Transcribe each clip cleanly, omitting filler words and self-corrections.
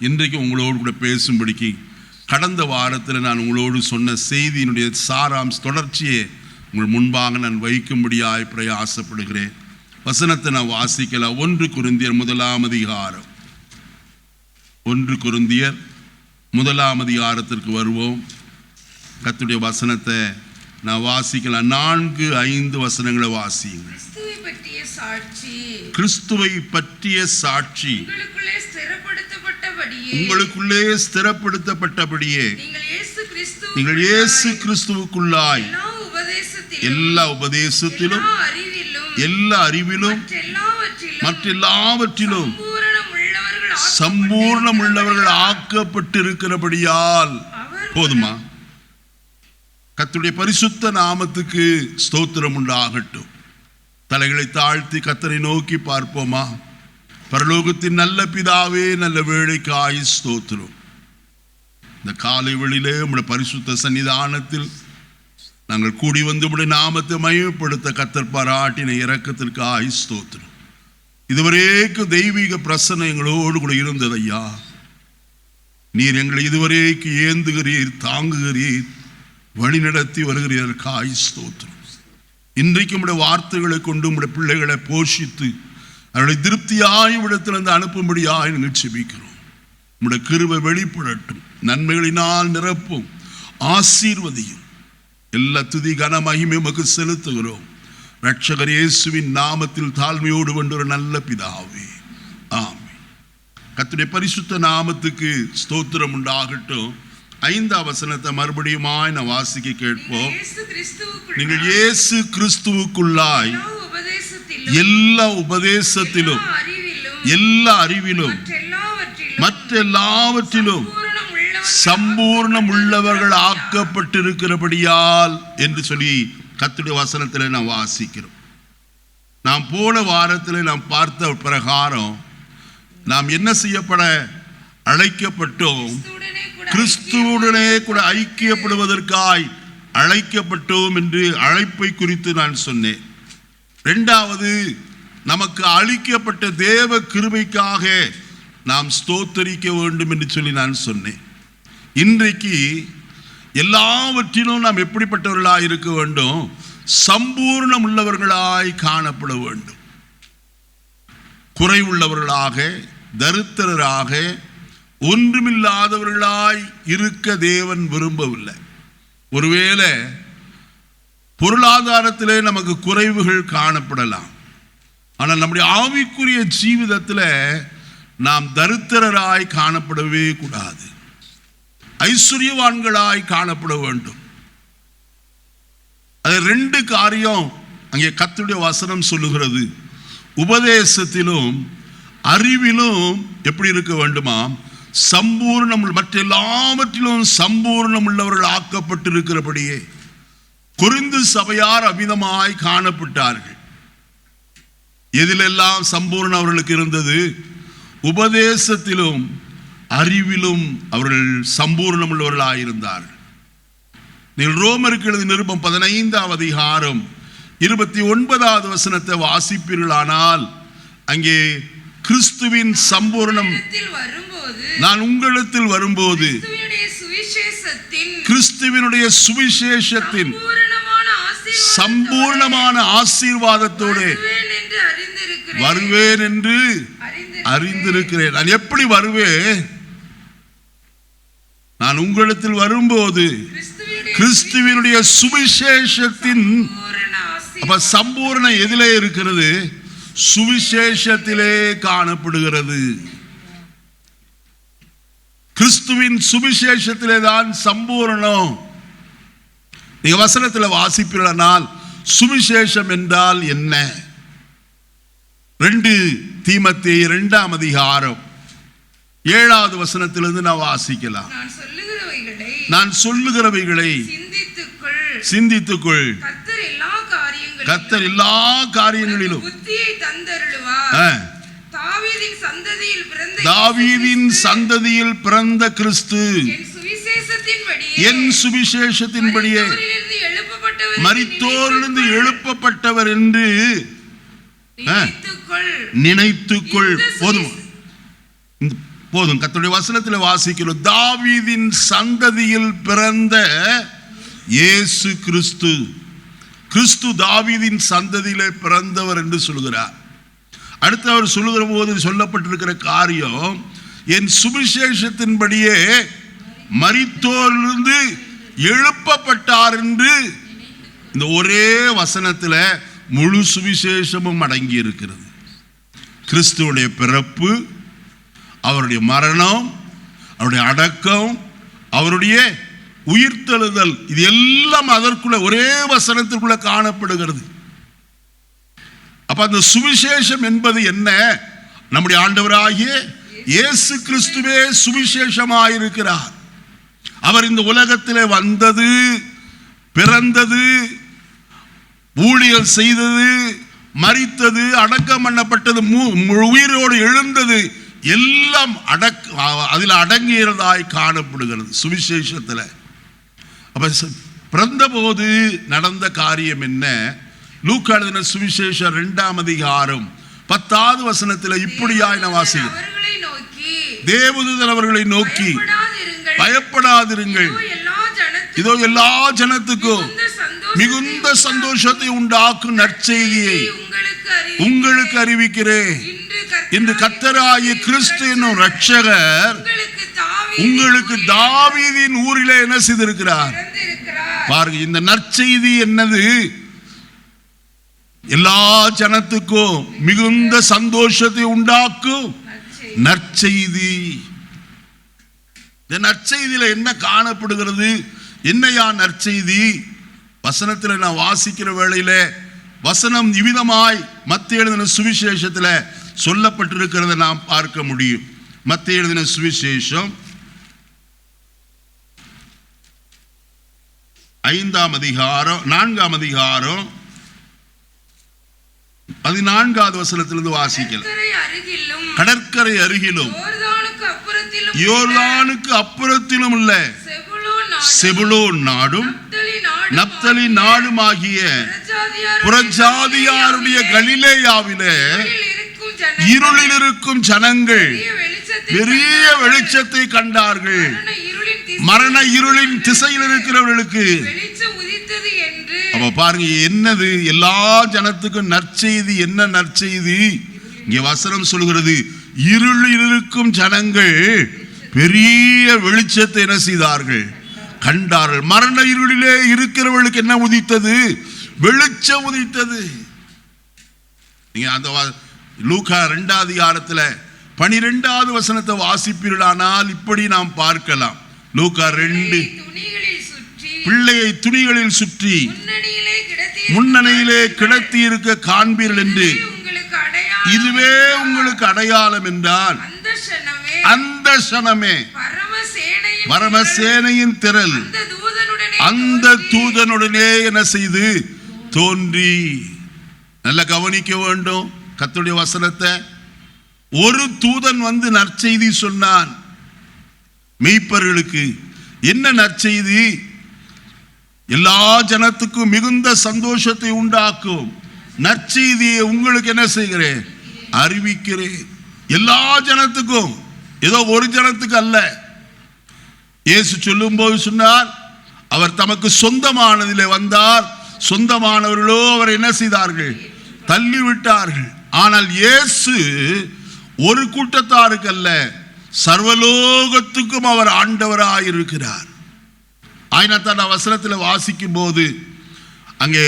இன்றைக்கு உங்களோடு கூட பேசும்படிக்கு கடந்த வாரத்தில் நான் உங்களோடு சொன்ன செய்தியினுடைய சாராம்ச தொடர்ச்சியை உங்கள் முன்பாக நான் வைக்கும்படியாய் பிரயாசப்படுகிறேன். வசனத்தை நான் வாசிக்கலாம். 1 கொரிந்தியர் 1ஆம் அதிகாரம். 1 கொரிந்தியர் 1ஆம் அதிகாரத்திற்கு வருவோம். கர்த்தருடைய வசனத்தை நான் வாசிக்கலாம். 4-5 வசனங்களை வாசியுங்கள். கிறிஸ்துவை பற்றிய சாட்சி உங்களுக்குள்ளே ஸ்திரப்படுத்தப்பட்டபடியே நீங்கள் இயேசு கிறிஸ்துவுக்குள்ளாய் எல்லா உபதேசத்திலும் எல்லா அறிவிலும் மற்றெல்லாவற்றிலும் சம்பூர்ணம் உள்ளவர்கள் ஆக்கப்பட்டிருக்கிறபடியால் போதுமா? கர்த்தருடைய பரிசுத்த நாமத்துக்கு ஸ்தோத்திரம் உண்டாகட்டும். தலைகளை தாழ்த்தி கர்த்தரை நோக்கி பார்ப்போமா? பரலோகத்தின் நல்ல பிதாவே, நல்ல வேளைக்காய் ஸ்தோத்திரம். இந்த காலை வேளையிலே உம்முடைய பரிசுத்த சன்னிதானத்தில் நாங்கள் கூடி வந்து உம்முடைய நாமத்தை மகிமைப்படுத்த கர்த்தர் பாராட்டின இரக்கத்திற்காய் ஸ்தோத்திரம். இதுவரைக்கும் தெய்வீக பிரசன்னம் எங்களோடு கூட இருந்தது ஐயா. நீர் எங்களை இதுவரைக்கும் ஏந்துகிறீர், தாங்குகிறீர், வழிநடத்தி வருகிறீர்கள். ஸ்தோத்திரம். இன்றைக்கு உம்முடைய வார்த்தைகளை கொண்டு உம்முடைய பிள்ளைகளை போஷித்து அவர்களை திருப்தியாய் விடத்திலிருந்து அனுப்பும்படியாய் நிச்சயிக்கிறோம். உம்முடைய கிருபை வெளிப்படட்டும், நன்மைகளினால் நிரப்பும், ஆசீர்வதியும். எல்லா துதி கன மகிமை உமக்கு செலுத்துகிறோம். இரட்சகர் இயேசுவின் நாமத்தில் தாழ்மையோடு கொண்டு நல்ல பிதாவே, ஆமென். கர்த்தருடைய பரிசுத்த நாமத்துக்கு ஸ்தோத்திரம் உண்டாகட்டும். 5ஆம் வசனத்தை மறுபடியுமாய் நான் வாசிக்க கேட்போம். நீங்கள் இயேசு கிறிஸ்துவுக்குள்ளாய் எல்லா உபதேசத்திலும் எல்லா அறிவிலும் மற்றெல்லாவற்றிலும் சம்பூர்ணம் உள்ளவர்கள் ஆக்கப்பட்டிருக்கிறபடியால் என்று சொல்லி கர்த்தருடைய வசனத்தில் நான் வாசிக்கிறோம். நாம் போன வாரத்தில் நாம் பார்த்த பிரகாரம் நாம் என்ன செய்யப்பட அழைக்கப்பட்டோம்? கிறிஸ்துவுடனே கூட ஐக்கியப்படுவதற்காய் அழைக்கப்பட்டோம் என்று அழைப்பை குறித்து நான் சொன்னேன். 2வது, நமக்கு அளிக்கப்பட்ட தேவ கிருபைக்காக நாம் ஸ்தோத்தரிக்க வேண்டும் என்று சொல்லி நான் சொன்னேன். இன்றைக்கு எல்லாவற்றிலும் நாம் எப்படிப்பட்டவர்களாய் இருக்க வேண்டும்? சம்பூர்ணம் உள்ளவர்களாய் காணப்பட வேண்டும். குறைவுள்ளவர்களாக, தரித்திரராக, ஒன்றுமில்லாதவர்களாய் இருக்க தேவன் விரும்பவில்லை. ஒருவேளை பொருளாதாரத்திலே நமக்கு குறைவுகள் காணப்படலாம், ஆனால் நம்முடைய ஆவிக்குரிய ஜீவிதத்தில் நாம் தரித்திரராய் காணப்படவே கூடாது, ஐஸ்வர்யவான்களாய் காணப்பட வேண்டும். அது 2 காரியம் அங்கே கர்த்தருடைய வசனம் சொல்லுகிறது. உபதேசத்திலும் அறிவிலும் எப்படி இருக்க வேண்டுமா? சம்பூர்ணம், மற்ற எல்லாவற்றிலும் சம்பூர்ணம் உள்ளவர்கள் ஆக்கப்பட்டிருக்கிறபடியே கொரிந்து சபையார் அமிதமாய் காணப்பட்டார்கள். எதிலெல்லாம் சம்பூர்ணம் அவர்களுக்கு இருந்தது? உபதேசத்திலும் அறிவிலும் அவர்கள் சம்பூர்ணம் உள்ளவர்களாயிருந்தார்கள். நீங்கள் ரோமருக்கு எழுதிய நிருபம் 15ஆம் அதிகாரம் 29வது வசனத்தை வாசிப்பீர்களானால் அங்கே கிறிஸ்துவின் சம்பூர்ணம், நான் உங்களிடத்தில் வரும்போது கிறிஸ்துவினுடைய சுவிசேஷத்தின் சம்பூர்ணமான ஆசீர்வாதத்தோடு வருவேன் என்று அறிந்திருக்கிறேன். நான் எப்படி வருவேன்? நான் உங்களிடத்தில் வரும்போது கிறிஸ்துவினுடைய சுவிசேஷத்தின், அப்ப சம்பூர்ணம் எதிலே இருக்கிறது? சுவிசேஷத்திலே காணப்படுகிறது. கிறிஸ்துவின் சுவிசேஷத்திலே தான் சம்பூர்ணம். நீங்க வசனத்தில் வாசிப்பீர்களானால் சுவிசேஷம் என்றால் என்ன? 2 தீமோத்தேயு 2ஆம் அதிகாரம் 7வது வசனத்திலிருந்து நான் வாசிக்கலாம். நான் சொல்லுகிறவைகளை சிந்தித்துக்கொள். கர்த்தர் எல்லா காரியங்களிலும் தாவீதின் சந்ததியில் பிறந்த கிறிஸ்து என் சுவிசேஷத்தின்படியே மரித்தோரிலிருந்து எழுப்பப்பட்டவர் என்று நினைத்துக்கொள். போதும். போதும். கர்த்தருடைய வசனத்தில் வாசிக்கிறோம், தாவீதின் சந்ததியில் பிறந்த இயேசு கிறிஸ்து. கிறிஸ்து தாவீதின் சந்ததியிலே பிறந்தவர் என்று சொல்கிறார். அடுத்து அவர் சொல்லுகிற போது சொல்லப்பட்டிருக்கிற காரியம், என் சுவிசேஷத்தின்படியே மரித்தோரிலிருந்து எழுப்பப்பட்டார் என்று இந்த ஒரே வசனத்தில் முழு சுவிசேஷமும் அடங்கி இருக்கிறது. கிறிஸ்துவுடைய பிறப்பு, அவருடைய மரணம், அவருடைய அடக்கம், அவருடைய உயிர்த்தெழுதல், இது எல்லாம் அதற்குள்ள ஒரே வசனத்திற்குள்ள காணப்படுகிறது. அப்ப அந்த சுவிசேஷம் என்பது என்ன? நம்முடைய ஆண்டவராகிய இயேசு கிறிஸ்துவே சுவிசேஷமாயிருக்கிறார். அவர் இந்த உலகத்திலே வந்தது, பிறந்தது, ஊழியர் செய்தது, மரித்தது, அடக்கம் பண்ணப்பட்டது, உயிரோடு எழுந்தது, எல்லாம் அதில் அடங்கியதாய் காணப்படுகிறது சுவிசேஷத்தில். அப்ப பிறந்த போது நடந்த காரியம் என்ன? லூக்கா எழுதின சுவிசேஷம் 2ஆம் அதிகாரம் 10வது வசனத்தில் இப்படியாய் நான் வாசிக்கிறேன், தேவதூதன் அவர்களை நோக்கி, பயப்படாதிருங்கள், இதோ எல்லா ஜனத்துக்கும் மிகுந்த சந்தோஷத்தை உண்டாக்கும் நற்செய்தியை உங்களுக்கு அறிவிக்கிறேன். இன்று கர்த்தராகிய கிறிஸ்து என்னும் இரட்சகர் உங்களுக்கு தாவீதின் ஊரிலே என்ன செய்திருக்கிறார். பாருங்க, இந்த நற்செய்தி என்னது? எல்லா ஜனத்துக்கும் மிகுந்த சந்தோஷத்தை உண்டாக்கும் நற்செய்தி. இந்த நற்செய்தியில என்ன காணப்படுகிறது? என்னையா நற்செய்தி? வசனத்தில் நான் வாசிக்கிற வேளையில வசனம் இவ்விதமாய் மத்தேயு எழுதின சுவிசேஷத்தில் சொல்லப்பட்டிருக்கிறத நாம் பார்க்க முடியும். மத்தேயு எழுதின சுவிசேஷம் 4ஆம் அதிகாரம் 14வது வசனத்திலிருந்து வாசிக்கலாம். கடற்கரை அருகிலும் யோர்தானுக்கு அப்புறத்திலும் உள்ள செபுலோன் நாடும் நப்தலி நாடுமாகிய புறஜாதியாருடைய கலிலேயாவிலே இருளில் இருக்கும் ஜனங்கள் பெரிய வெளிச்சத்தை கண்டார்கள். மரண இருளின் திசையில் இருக்கிறவர்களுக்கு. அப்ப பாருங்க, என்னது? எல்லா ஜனத்துக்கும் நற்செய்தி. என்ன நற்செய்தி? இங்கே வசனம் சொல்கிறது, இருளில் இருக்கும் ஜனங்கள் பெரிய வெளிச்சத்தை என்ன செய்தார்கள்? கண்டார்கள். மரண இருளிலே இருக்கிறவர்களுக்கு என்ன உதித்தது? வெளிச்சம் உதித்தது. நீங்க அந்த லூக்கா 2ஆம் அதிகாரத்தில் 12வது வசனத்தை வாசிப்பீர்களானால் இப்படி நாம் பார்க்கலாம். லூக்கா 2, பிள்ளையை துணிகளில் சுற்றி முன்னணியிலே கிடத்தி இருக்க காண்பீர்கள் என்று, இதுவே உங்களுக்கு அடையாளம் என்றால் அந்த சனமே பரமசேனையின் திரள் அந்த தூதனுடனே என்ன செய்து தோன்றி. நல்ல கவனிக்க வேண்டும் கர்த்தருடைய வசனத்தை. ஒரு தூதன் வந்து நற்செய்தி சொன்னான் மெய்ப்பர்களுக்கு. என்ன நற்செய்தி? எல்லா ஜனத்துக்கும் மிகுந்த சந்தோஷத்தை உண்டாக்கும் நற்செய்தியை உங்களுக்கு என்ன செய்கிறேன்? அறிவிக்கிறேன். எல்லா ஜனத்துக்கும், ஏதோ ஒரு ஜனத்துக்கு அல்ல. இயேசு சொல்லும் போது சொன்னார், அவர் தமக்கு சொந்தமானதிலே வந்தார், சொந்தமானவர்களோ அவர் என்ன செய்தார்கள்? தள்ளிவிட்டார்கள். ஆனால் இயேசு ஒரு கூட்டத்தாருக்கு அல்ல, சர்வலோகத்துக்கும் அவர் ஆண்டவராய் இருக்கிறார். ஆயினத்தான வசனத்தில் வாசிக்கும் போது அங்கே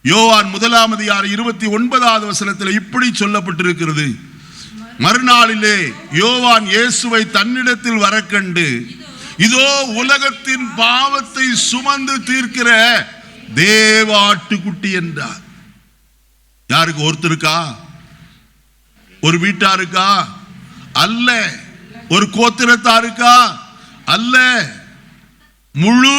யோவான் 1ஆம் அதிகாரம் 29வது வசனத்தில் இப்படி சொல்லப்பட்டிருக்கிறது, மறுநாளிலே யோவான் இயேசுவை தன்னிடத்தில் வரக்கண்டு, இதோ உலகத்தின் பாவத்தை சுமந்து தீர்க்கிற தேவ ஆட்டுக்குட்டி என்றார். யாருக்கு? ஒருத்தருக்கா? ஒரு வீட்டாருக்கா? அல்ல. ஒரு கோத்திரத்தாருக்கா? அல்ல. முழு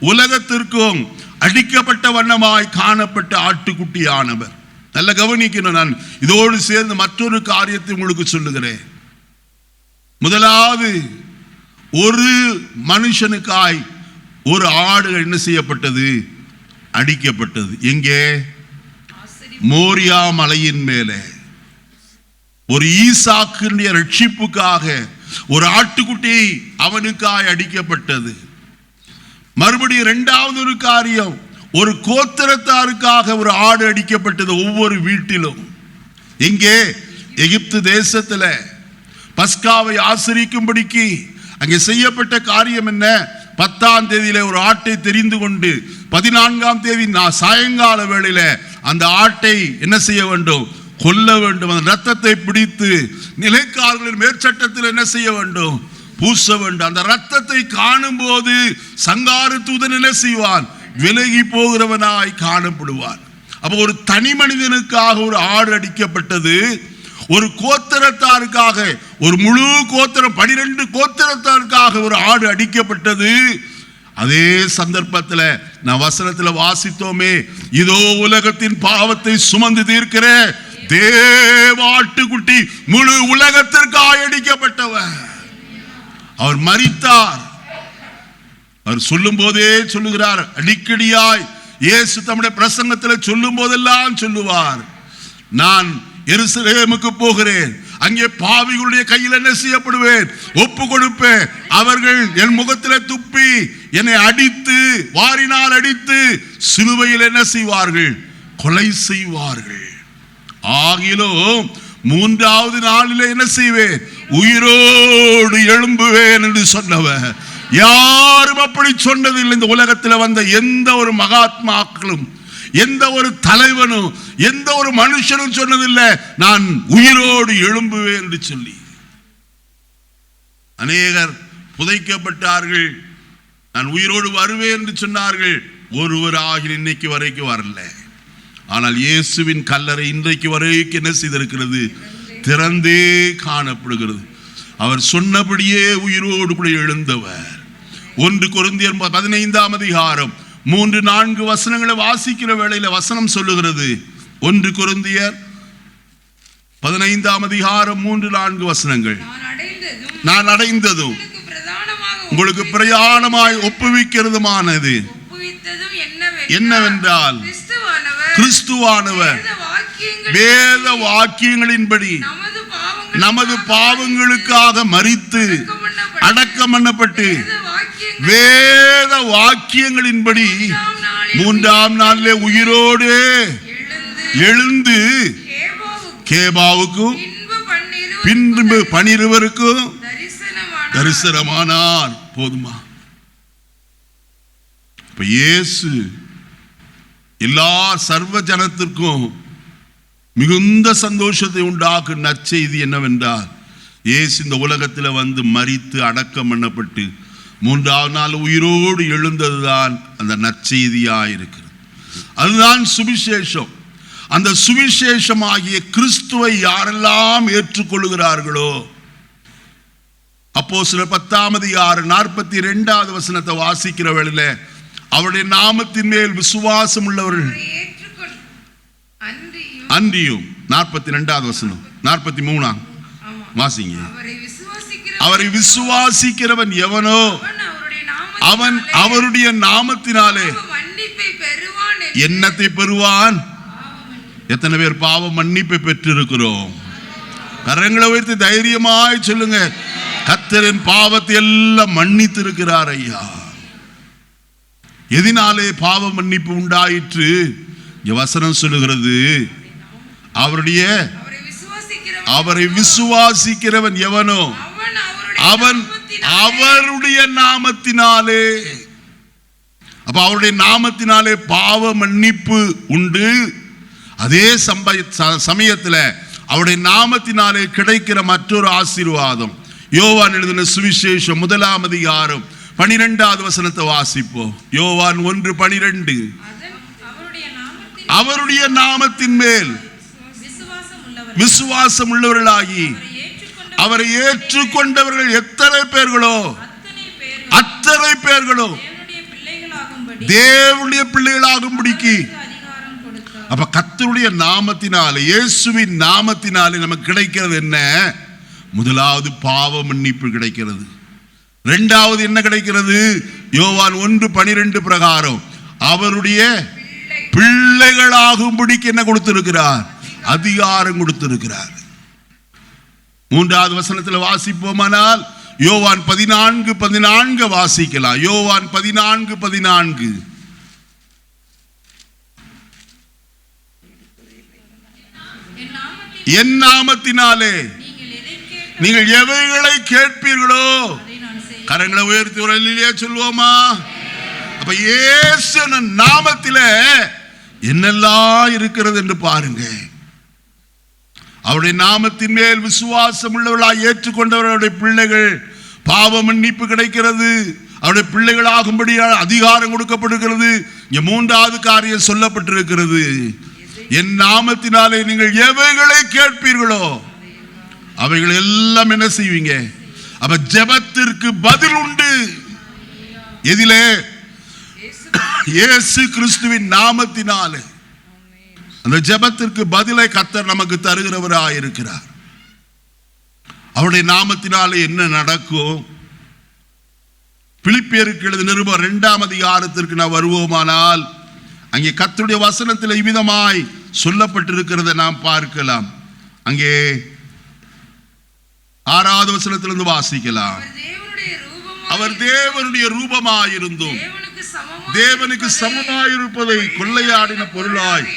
உலகத்திற்கும் அடிக்கப்பட்ட வண்ணமாய் காணப்பட்ட ஆட்டுக்குட்டியானவர். நல்ல கவனிக்கணும். நான் இதோடு சேர்ந்து மற்றொரு காரியத்தை உங்களுக்கு சொல்லுகிறேன். முதலாவது, ஒரு மனுஷனுக்காய் ஒரு ஆடு என்ன செய்யப்பட்டது? அடிக்கப்பட்டது. எங்கே? மோரியா மலையின் மேலே. ஒரு ஈசாக்கினுடைய ரட்சிப்புக்காக ஒரு ஆட்டுக்குட்டி அவனுக்காய் அடிக்கப்பட்டது. மறுபடியும் இரண்டாவது ஒரு காரியம், ஒரு கோத்திரத்தாருக்காக ஒரு ஆடு அடிக்கப்பட்டது ஒவ்வொரு வீட்டிலும். இங்கே எகிப்து தேசத்துல பஸ்காவை ஆசரிக்கும்படிக்கு அங்கே செய்யப்பட்ட காரியம் என்ன? 10ஆம் தேதியில ஒரு ஆட்டை தெரிந்து கொண்டு 14ஆம் தேதி சாயங்கால வேளையில அந்த ஆட்டை என்ன செய்ய வேண்டும்? கொல்ல வேண்டும். அந்த ரத்தத்தை பிடித்து நிலைக்கால்களின் மேற்சட்டத்தில் என்ன செய்ய வேண்டும்? பூச வேண்டும். அந்த ரத்தத்தை காணும் போது சங்கார தூதன் என்ன செய்வான்? விலகி போகிறவனாய் காணப்படுவான். அப்ப ஒரு தனி மனிதனுக்காக ஒரு ஆடு அடிக்கப்பட்டது, ஒரு கோத்திரத்தாருக்காக, ஒரு முழு கோத்திரம் 12 கோத்திரத்தாருக்காக ஒரு ஆடு அடிக்கப்பட்டது. அதே சந்தர்ப்பத்தில் நான் வசனத்தில் வாசித்தோமே, இதோ உலகத்தின் பாவத்தை சுமந்து தீர்க்கிற தேவாட்டுக்குட்டி முழு உலகத்திற்காக அடிக்கப்பட்டவர். அவர் மரித்தார். அவர் சொல்லும் போதே சொல்லுகிறார், அடிக்கடியாய் இயேசு தம்முடைய பிரசங்கத்தில் சொல்லும் போதெல்லாம் சொல்லுவார், நான் எருசலேமுக்கு போகிறேன், அங்கே பாவிகளுடைய கையில் என்ன செய்யப்படுவேன்? ஒப்பு கொடுப்பேன். அவர்கள் என் முகத்தில் துப்பி என்னை அடித்து, வாரினால் அடித்து சிலுவையில் என்ன செய்வார்கள்? கொலை செய்வார்கள். ஆகிலும் 3ஆவது நாளிலே என்ன செய்வேன்? உயிரோடு எழும்புவேன் என்று சொன்னவர். யாரும் அப்படி சொன்னதில்லை. இந்த உலகத்தில் வந்த எந்த ஒரு மகாத்மாக்களும், எந்த ஒரு தலைவனும், எந்த ஒரு மனுஷனும் சொன்னதில்லை நான் உயிரோடு எழும்புவேன் என்று சொல்லி. அநேகர் புதைக்கப்பட்டார்கள், நான் உயிரோடு வருவேன் என்று சொன்னார்கள். ஒருவராக இன்னைக்கு வரைக்கும் வரல. ஆனால் இயேசுவின் கல்லறை இன்றைக்கு வரைக்கும் என்ன செய்திருக்கிறது? திறந்தே காணப்படுகிறது. அவர் சொன்னபடியே உயிரோடு கூட எழுந்தவர். 1 கொரிந்தியர் 15ஆம் அதிகாரம் 3-4 வசனங்களை வாசிக்கிற வேளையில வசனம் சொல்லுகிறது. 1 கொரிந்தியர் 15ஆம் அதிகாரம் 3-4 வசனங்கள். நான் அடைந்ததும் உங்களுக்கு பிரயாணமாய் ஒப்புவிக்கிறதுமானது என்னவென்றால், கிறிஸ்துவானவர் வேத வாக்கியங்களின்படி நமது பாவங்களுக்காக மரித்து அடக்கம் பண்ணப்பட்டு வேத வாக்கியங்களின்படி 3ஆம் நாளிலே உயிரோடு எழுந்து கேபாவுக்கும் பின்பு 12 தரிசனமானார். போதுமா? இப்ப இயேசு எல்லா சர்வ ஜனத்திற்கும் மிகுந்த சந்தோஷத்தை உண்டாக்கும் நற்செய்தி என்னவென்றால், இயேசு இந்த உலகத்தில் வந்து மரித்து அடக்கம் பண்ணப்பட்டு 3ஆவது நாள் உயிரோடு எழுந்ததுதான் அந்த நற்செய்தியாயிருக்கிறது. அதுதான் சுவிசேஷம். அந்த சுவிசேஷமாகிய கிறிஸ்துவை யாரெல்லாம் ஏற்றுக்கொள்கிறார்களோ, அப்போஸ்தலர் 10ஆம் அதிகாரம் 42வது வசனத்தை வாசிக்கிற வேளையில, அவருடைய நாமத்தின் மேல் விசுவாசம் உள்ளவர்கள் அன்றியும் 42வது வசனம் 43 வாசிங்க. அவரை விசுவாசிக்கிறவன் எவனோ அவன் அவருடைய நாமத்தினாலே என்னத்தை பெறுவான்? எத்தனை பேர் பாவ மன்னிப்பை பெற்றிருக்கிறோம்? கரங்களை வைத்து தைரியமாய் சொல்லுங்க, கர்த்தரின் பாவத்தை எல்லாம் மன்னித்து இருக்கிறார் ஐயா. எதினாலே பாவ மன்னிப்பு உண்டாயிற்று? வசனம் சொல்லுகிறது, அவரை விசுவாசிக்கிறவன் எவனோ அவன் அவருடைய நாமத்தினாலே. அப்ப அவருடைய நாமத்தினாலே பாவ மன்னிப்பு உண்டு. அதே சமயத்தில் அவருடைய நாமத்தினாலே கிடைக்கிற மற்றொரு ஆசீர்வாதம், யோவான் எழுதின சுவிசேஷம் 1ஆம் அதிகாரம் 12வது வசனத்தை வாசிப்போம். யோவான் 1:12. அவருடைய நாமத்தின் மேல் விசுவாசம் உள்ளவர்களாகி அவரை ஏற்றுக்கொண்டவர்கள் எத்தனை பேர்களோ அத்தனை பேர்களோ தேவனுடைய பிள்ளைகளாகும்படிக்கு. அப்ப கர்த்தருடைய நாமத்தினாலே, இயேசுவின் நாமத்தினாலே நமக்கு கிடைக்கிறது என்ன? முதலாவது பாவ மன்னிப்பு கிடைக்கிறது. இரண்டாவது என்ன கிடைக்கிறது? யோவான் 1:12 பிரகாரம் அவருடைய பிள்ளைகளாகும்படிக்கு என்ன கொடுத்திருக்கிறார்? அதிகாரம் கொடுத்திருக்கிறார். 3வது வசனத்தில் வாசிப்போமானால் யோவான் 14:14 வாசிக்கலாம். யோவான் 14:14. என் நாமத்தினாலே நீங்கள் எவைகளை கேட்பீர்களோ, கரங்களை உயர்த்தி உரலிலே சொல்வோமா? அப்ப இயேசு நாமத்திலே என்னெல்லாம் இருக்கிறது என்று பாருங்க. அவருடைய நாமத்தின் மேல் விசுவாசம் உள்ளவர்களாய் ஏற்றுக்கொண்டவர்களுடைய பிள்ளைகள் பாவ மன்னிப்பு கிடைக்கிறது. அவருடைய பிள்ளைகளாகும்படி அதிகாரம் கொடுக்கப்படுகிறது. இங்க 3வது காரியம் சொல்லப்பட்டிருக்கிறது. என் நாமத்தினாலே நீங்கள் எவைகளை கேட்பீர்களோ அவைகள் எல்லாம் என்ன செய்வீங்க? அப்ப ஜெபத்திற்கு பதில் உண்டு. எதிலே? இயேசு கிறிஸ்துவின் நாமத்தினாலே அந்த ஜெபத்திற்கு பதிலை கர்த்தர் நமக்கு தருகிறவராயிருக்கிறார். அவருடைய நாமத்தினாலே என்ன நடக்கும்? பிலிப்பியருக்கு எழுதின நிருபம் 2ஆம் அதிகாரத்திற்கு நாம் வருவோமானால் அங்கே கர்த்தருடைய வசனத்தில் இவ்விதமாய் சொல்லப்பட்டிருக்கிறதை நாம் பார்க்கலாம். அங்கே 6வது வசனத்திலிருந்து வாசிக்கலாம். அவர் தேவனுடைய ரூபமாயிருந்தும் தேவனுக்கு சமமாயிருப்பதை கொள்ளையாடின பொருளாய்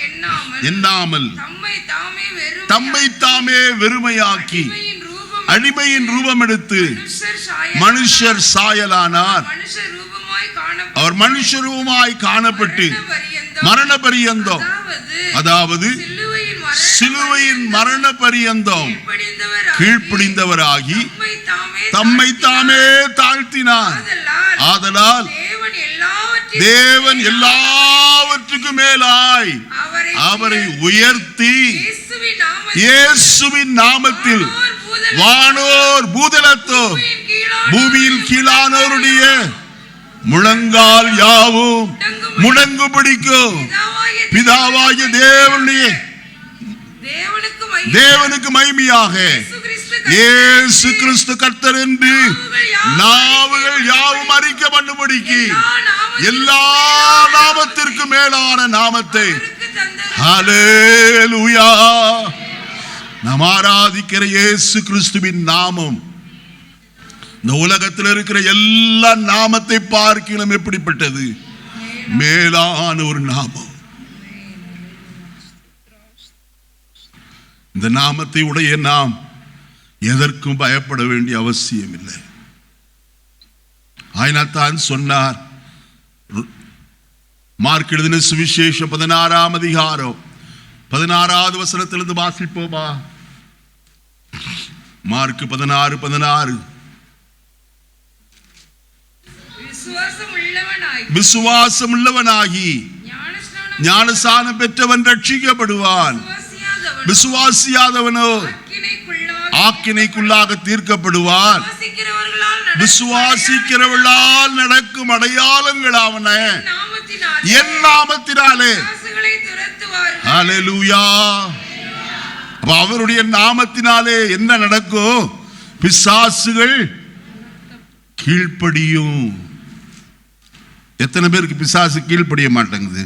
எண்ணாமல் தம்மை தாமே வெறுமையாக்கி அடிமையின் ரூபம் எடுத்து மனுஷர் சாயலானார். அவர் மனுஷ ரூபமாய் காணப்பட்டு மரண பரியந்தம், அதாவது சிலுவையின் மரண பரியந்தம் கீழ்ப்படிந்தவராகி தம்மை தாமே தாழ்த்தினார். ஆதலால் தேவன் எல்லாவற்றுக்கும் மேலாய் அவரை உயர்த்தி இயேசுவின் நாமத்தில் வானோர் பூதலத்தோர் பூமியில் கீழானோருடைய முழங்கால் யாவும் முடங்கு பிடிக்கும். பிதாவாகிய தேவனுக்கு மகிமையாக இயேசு கிறிஸ்து கர்த்தர் என்று நாவுகள் யாவும் அறிக்கை பண்ணும்படிக்கு எல்லா நாமத்திற்கும் மேலான நாமத்தை ஹல்லேலூயா நாம் ஆராதிக்கிற இயேசு கிறிஸ்துவின் நாமம் இந்த உலகத்தில் இருக்கிற எல்லா நாமத்தை பார்க்கலாம் எப்படிப்பட்டது? மேலான ஒரு நாமம். இந்த நாமத்தை உடைய நாம் எதற்கும் பயப்பட வேண்டிய அவசியம் இல்லை. ஆயினாத்தான் சொன்னார். மார்க் எழுதின சுவிசேஷம் 16ஆம் அதிகாரம் 16வது வசனத்திலிருந்து வாசிப்போமா? மார்க் 16:16. விசுவாசம் உள்ளவனாகி ஞானஸ்நானம் பெற்றவன் ரட்சிக்கப்படுவான். விசுவாசியாதவனோ ஆக்கினைக்குள்ளாக தீர்க்கப்படுவான். விசுவாசிக்கிறவர்களால் நடக்கும் அடையாளங்களாவன என் நாமத்தினாலே. ஹல்லேலூயா. அவருடைய நாமத்தினாலே என்ன நடக்கும்? பிசாசுகள் கீழ்ப்படியும். எத்தனை பேருக்கு பிசாசு கீழ்ப்படிய மாட்டேங்குது?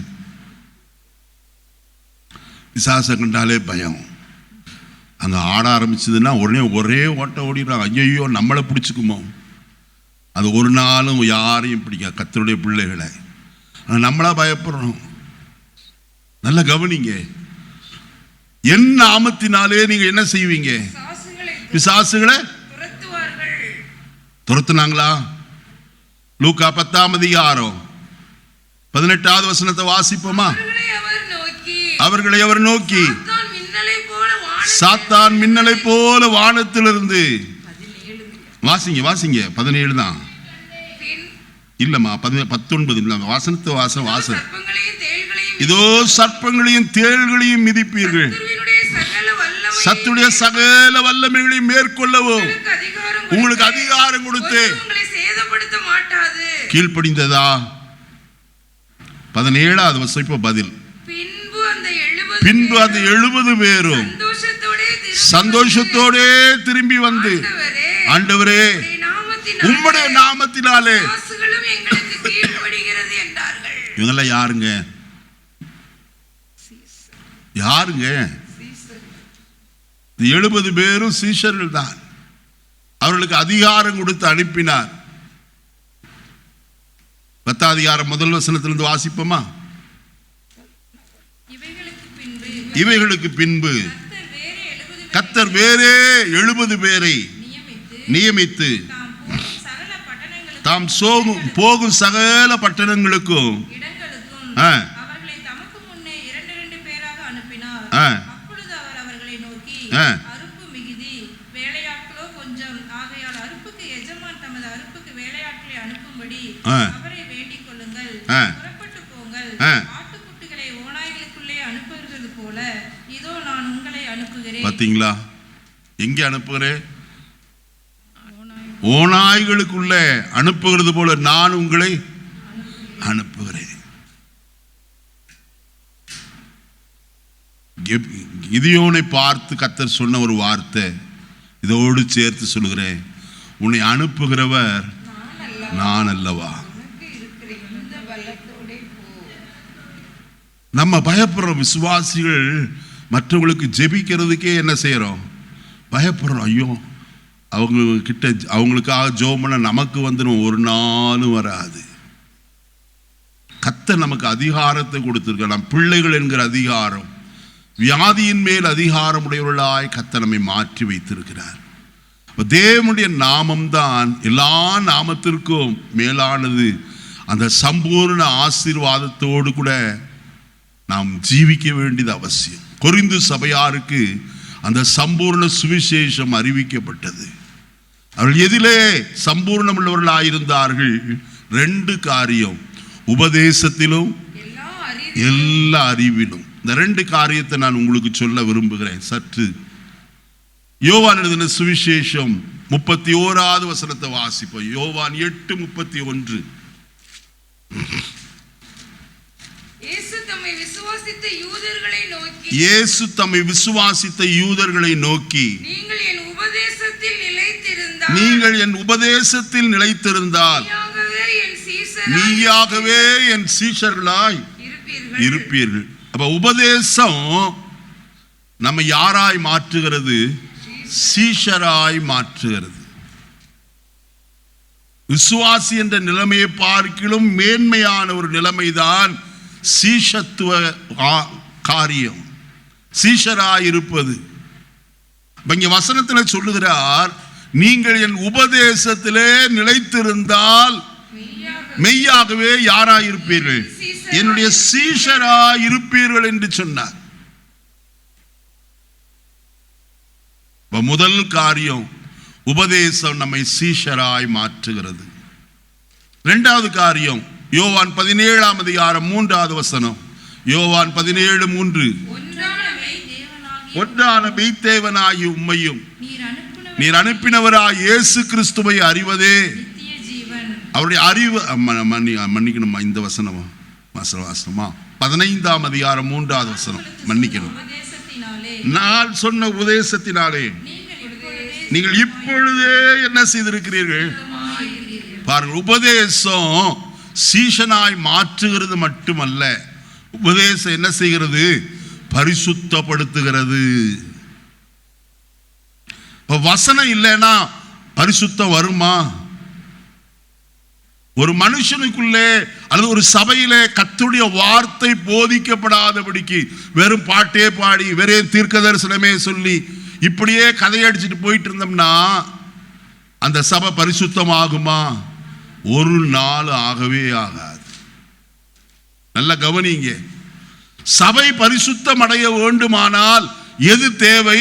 பிசாசை கண்டாலே பயம். அங்கே ஆட ஆரம்பிச்சதுன்னா ஒரே ஓட்ட ஓடிடுறாங்க. ஐயோ நம்மளை பிடிச்சிக்குமோ? அது ஒரு நாளும் யாரையும் பிடிக்காது, கர்த்தருடைய பிள்ளைகளை. நம்மளா பயப்படுறோம். நல்ல கவனிங்க. என் நாமத்தினாலே நீங்க என்ன செய்வீங்க? பிசாசுகளை துரத்துனாங்களா? லூக்கா 10ஆம் அதிகாரம் 18வது வசனத்தை வாசிப்போமா? அவர்களை அவர் நோக்கி சாத்தான் மின்னலை போல வானத்திலிருந்து வாசிங்க 17 தான் இல்லம்மா 19 இல்ல வசனத்தை வாசம் இதோ சர்ப்பங்களையும் தேள்களையும் மிதிப்பீர்கள், சத்துடைய சகல வல்லமைகளையும் மேற்கொள்ளவும் உங்களுக்கு அதிகாரம் கொடுத்து கீழ்ப்படிந்ததா? 17வது வசனம் பதில். பின்பு அந்த 70 பேரும் சந்தோஷத்தோட திரும்பி வந்து, ஆண்டவரே உம்முடைய நாமத்தினாலே. இவங்கெல்லாம் யாருங்க? 70 பேரும் சீஷர்கள் தான். அவர்களுக்கு அதிகாரம் கொடுத்து அனுப்பினார். 10 அதிகாரம் முதல் வசனத்திலிருந்து வாசிப்போமா? இவைகளுக்கு பின்பு கர்த்தர் வேறே 70 பேரை நியமித்து தாம் போகும் சகல பட்டணங்களுக்கும் பாத்தீங்களா? எங்கே அனுப்புகிறேன்? ஓநாய்களுக்குள்ளே அனுப்புகிறது போல நான் உங்களை அனுப்புகிறேன். கிதியோனை பார்த்து கர்த்தர் சொன்ன ஒரு வார்த்தை இதோடு சேர்த்து சொல்லுகிறேன், உன்னை அனுப்புகிறவர் நான் அல்லவா. நம்ம பயப்படுற விசுவாசிகள் மற்றவங்களுக்கு ஜெபிக்கிறதுக்கே என்ன செய்யறோம்? பயப்படுறோம். ஐயோ அவங்க கிட்ட அவங்களுக்காக ஜெபம் பண்ண நமக்கு வந்துடும், ஒரு நாளும் வராது. கர்த்தர் நமக்கு அதிகாரத்தை கொடுத்திருக்க, நம் பிள்ளைகள் என்கிற அதிகாரம், வியாதியின் மேல் அதிகாரம் உடையவர்களாய் கர்த்தர் நம்மை மாற்றி வைத்திருக்கிறார். தேவனுடைய நாமம்தான் எல்லா நாமத்திற்கும் மேலானது. அந்த சம்பூர்ண ஆசீர்வாதத்தோடு கூட நாம் ஜீவிக்க வேண்டியது அவசியம். கொரிந்து சபையாருக்கு அந்த சம்பூர்ண சுவிசேஷம் அறிவிக்கப்பட்டது. அவர்கள் எதிலே சம்பூர்ணம் உள்ளவர்களாயிருந்தார்கள்? 2 காரியம், உபதேசத்திலும் எல்லா அறிவிலும். இந்த 2 காரியத்தை நான் உங்களுக்கு சொல்ல விரும்புகிறேன். சற்று யோவான் எழுதின சுவிசேஷம் 31வது வசனத்தை வாசிப்போம். யோவான் 8:31. இயேசு தம்மை விசுவாசித்த யூதர்களை நோக்கி நீங்கள் என் உபதேசத்தில் நிலைத்திருந்தால் நீயாகவே என் சீஷர்களாய் இருப்பீர்கள். அப்ப உபதேசம் நம்ம யாராய் மாற்றுகிறது? சீஷராய் மாற்றுகிறது. விசுவாசி என்ற நிலைமையை பார்க்கிலும் மேன்மையான ஒரு நிலைமைதான் சீஷத்துவ காரியம், சீஷராய் இருப்பது. இங்க வசனத்தில் சொல்லுகிறார், நீங்கள் என் உபதேசத்திலே நிலைத்திருந்தால் மெய்யாகவே யாராய் இருப்பீர்கள்? என்னுடைய சீஷராய் இருப்பீர்கள் என்று சொன்னார். முதல் காரியம், உபதேசம் நம்மை சீஷராய் மாற்றுகிறது. 2வது காரியம், யோவான் 17ஆம் அதிகாரம் 3வது வசனம். யோவான் 17:3. ஒன்றான மெய்தேவனாகிய உம்மையும் நீர் அனுப்பினவராய் இயேசு கிறிஸ்துவை அறிவதே அவருடைய அறிவு. மன்னிக்கணுமா இந்த வசனமா? 15ஆம் அதிகாரம் 3வது வசனம். மன்னிக்கணும். நான் சொன்ன உபதேசத்தினாலே நீங்கள் இப்பொழுதே என்ன செய்திருக்கிறீர்கள் பாருங்கள். உபதேசம் சீஷனாய் மாற்றுகிறது மட்டுமல்ல, உபதேசம் என்ன செய்கிறது? பரிசுத்தப்படுத்துகிறது. வசனம் இல்லைன்னா பரிசுத்தம் வருமா? ஒரு மனுஷனுக்குள்ளே அல்லது ஒரு சபையிலே கர்த்தருடைய வார்த்தை போதிக்கப்படாதபடிக்கு வெறும் பாட்டே பாடி வெறும் தீர்க்க தரிசனமே சொல்லி இப்படியே கதையடிச்சுட்டு போயிட்டு இருந்தோம்னா அந்த சபை பரிசுத்தமாகுமா? ஒரு நாள் ஆகவே ஆகாது. நல்ல கவனிங்க. சபை பரிசுத்தம் அடைய வேண்டுமானால் எது தேவை?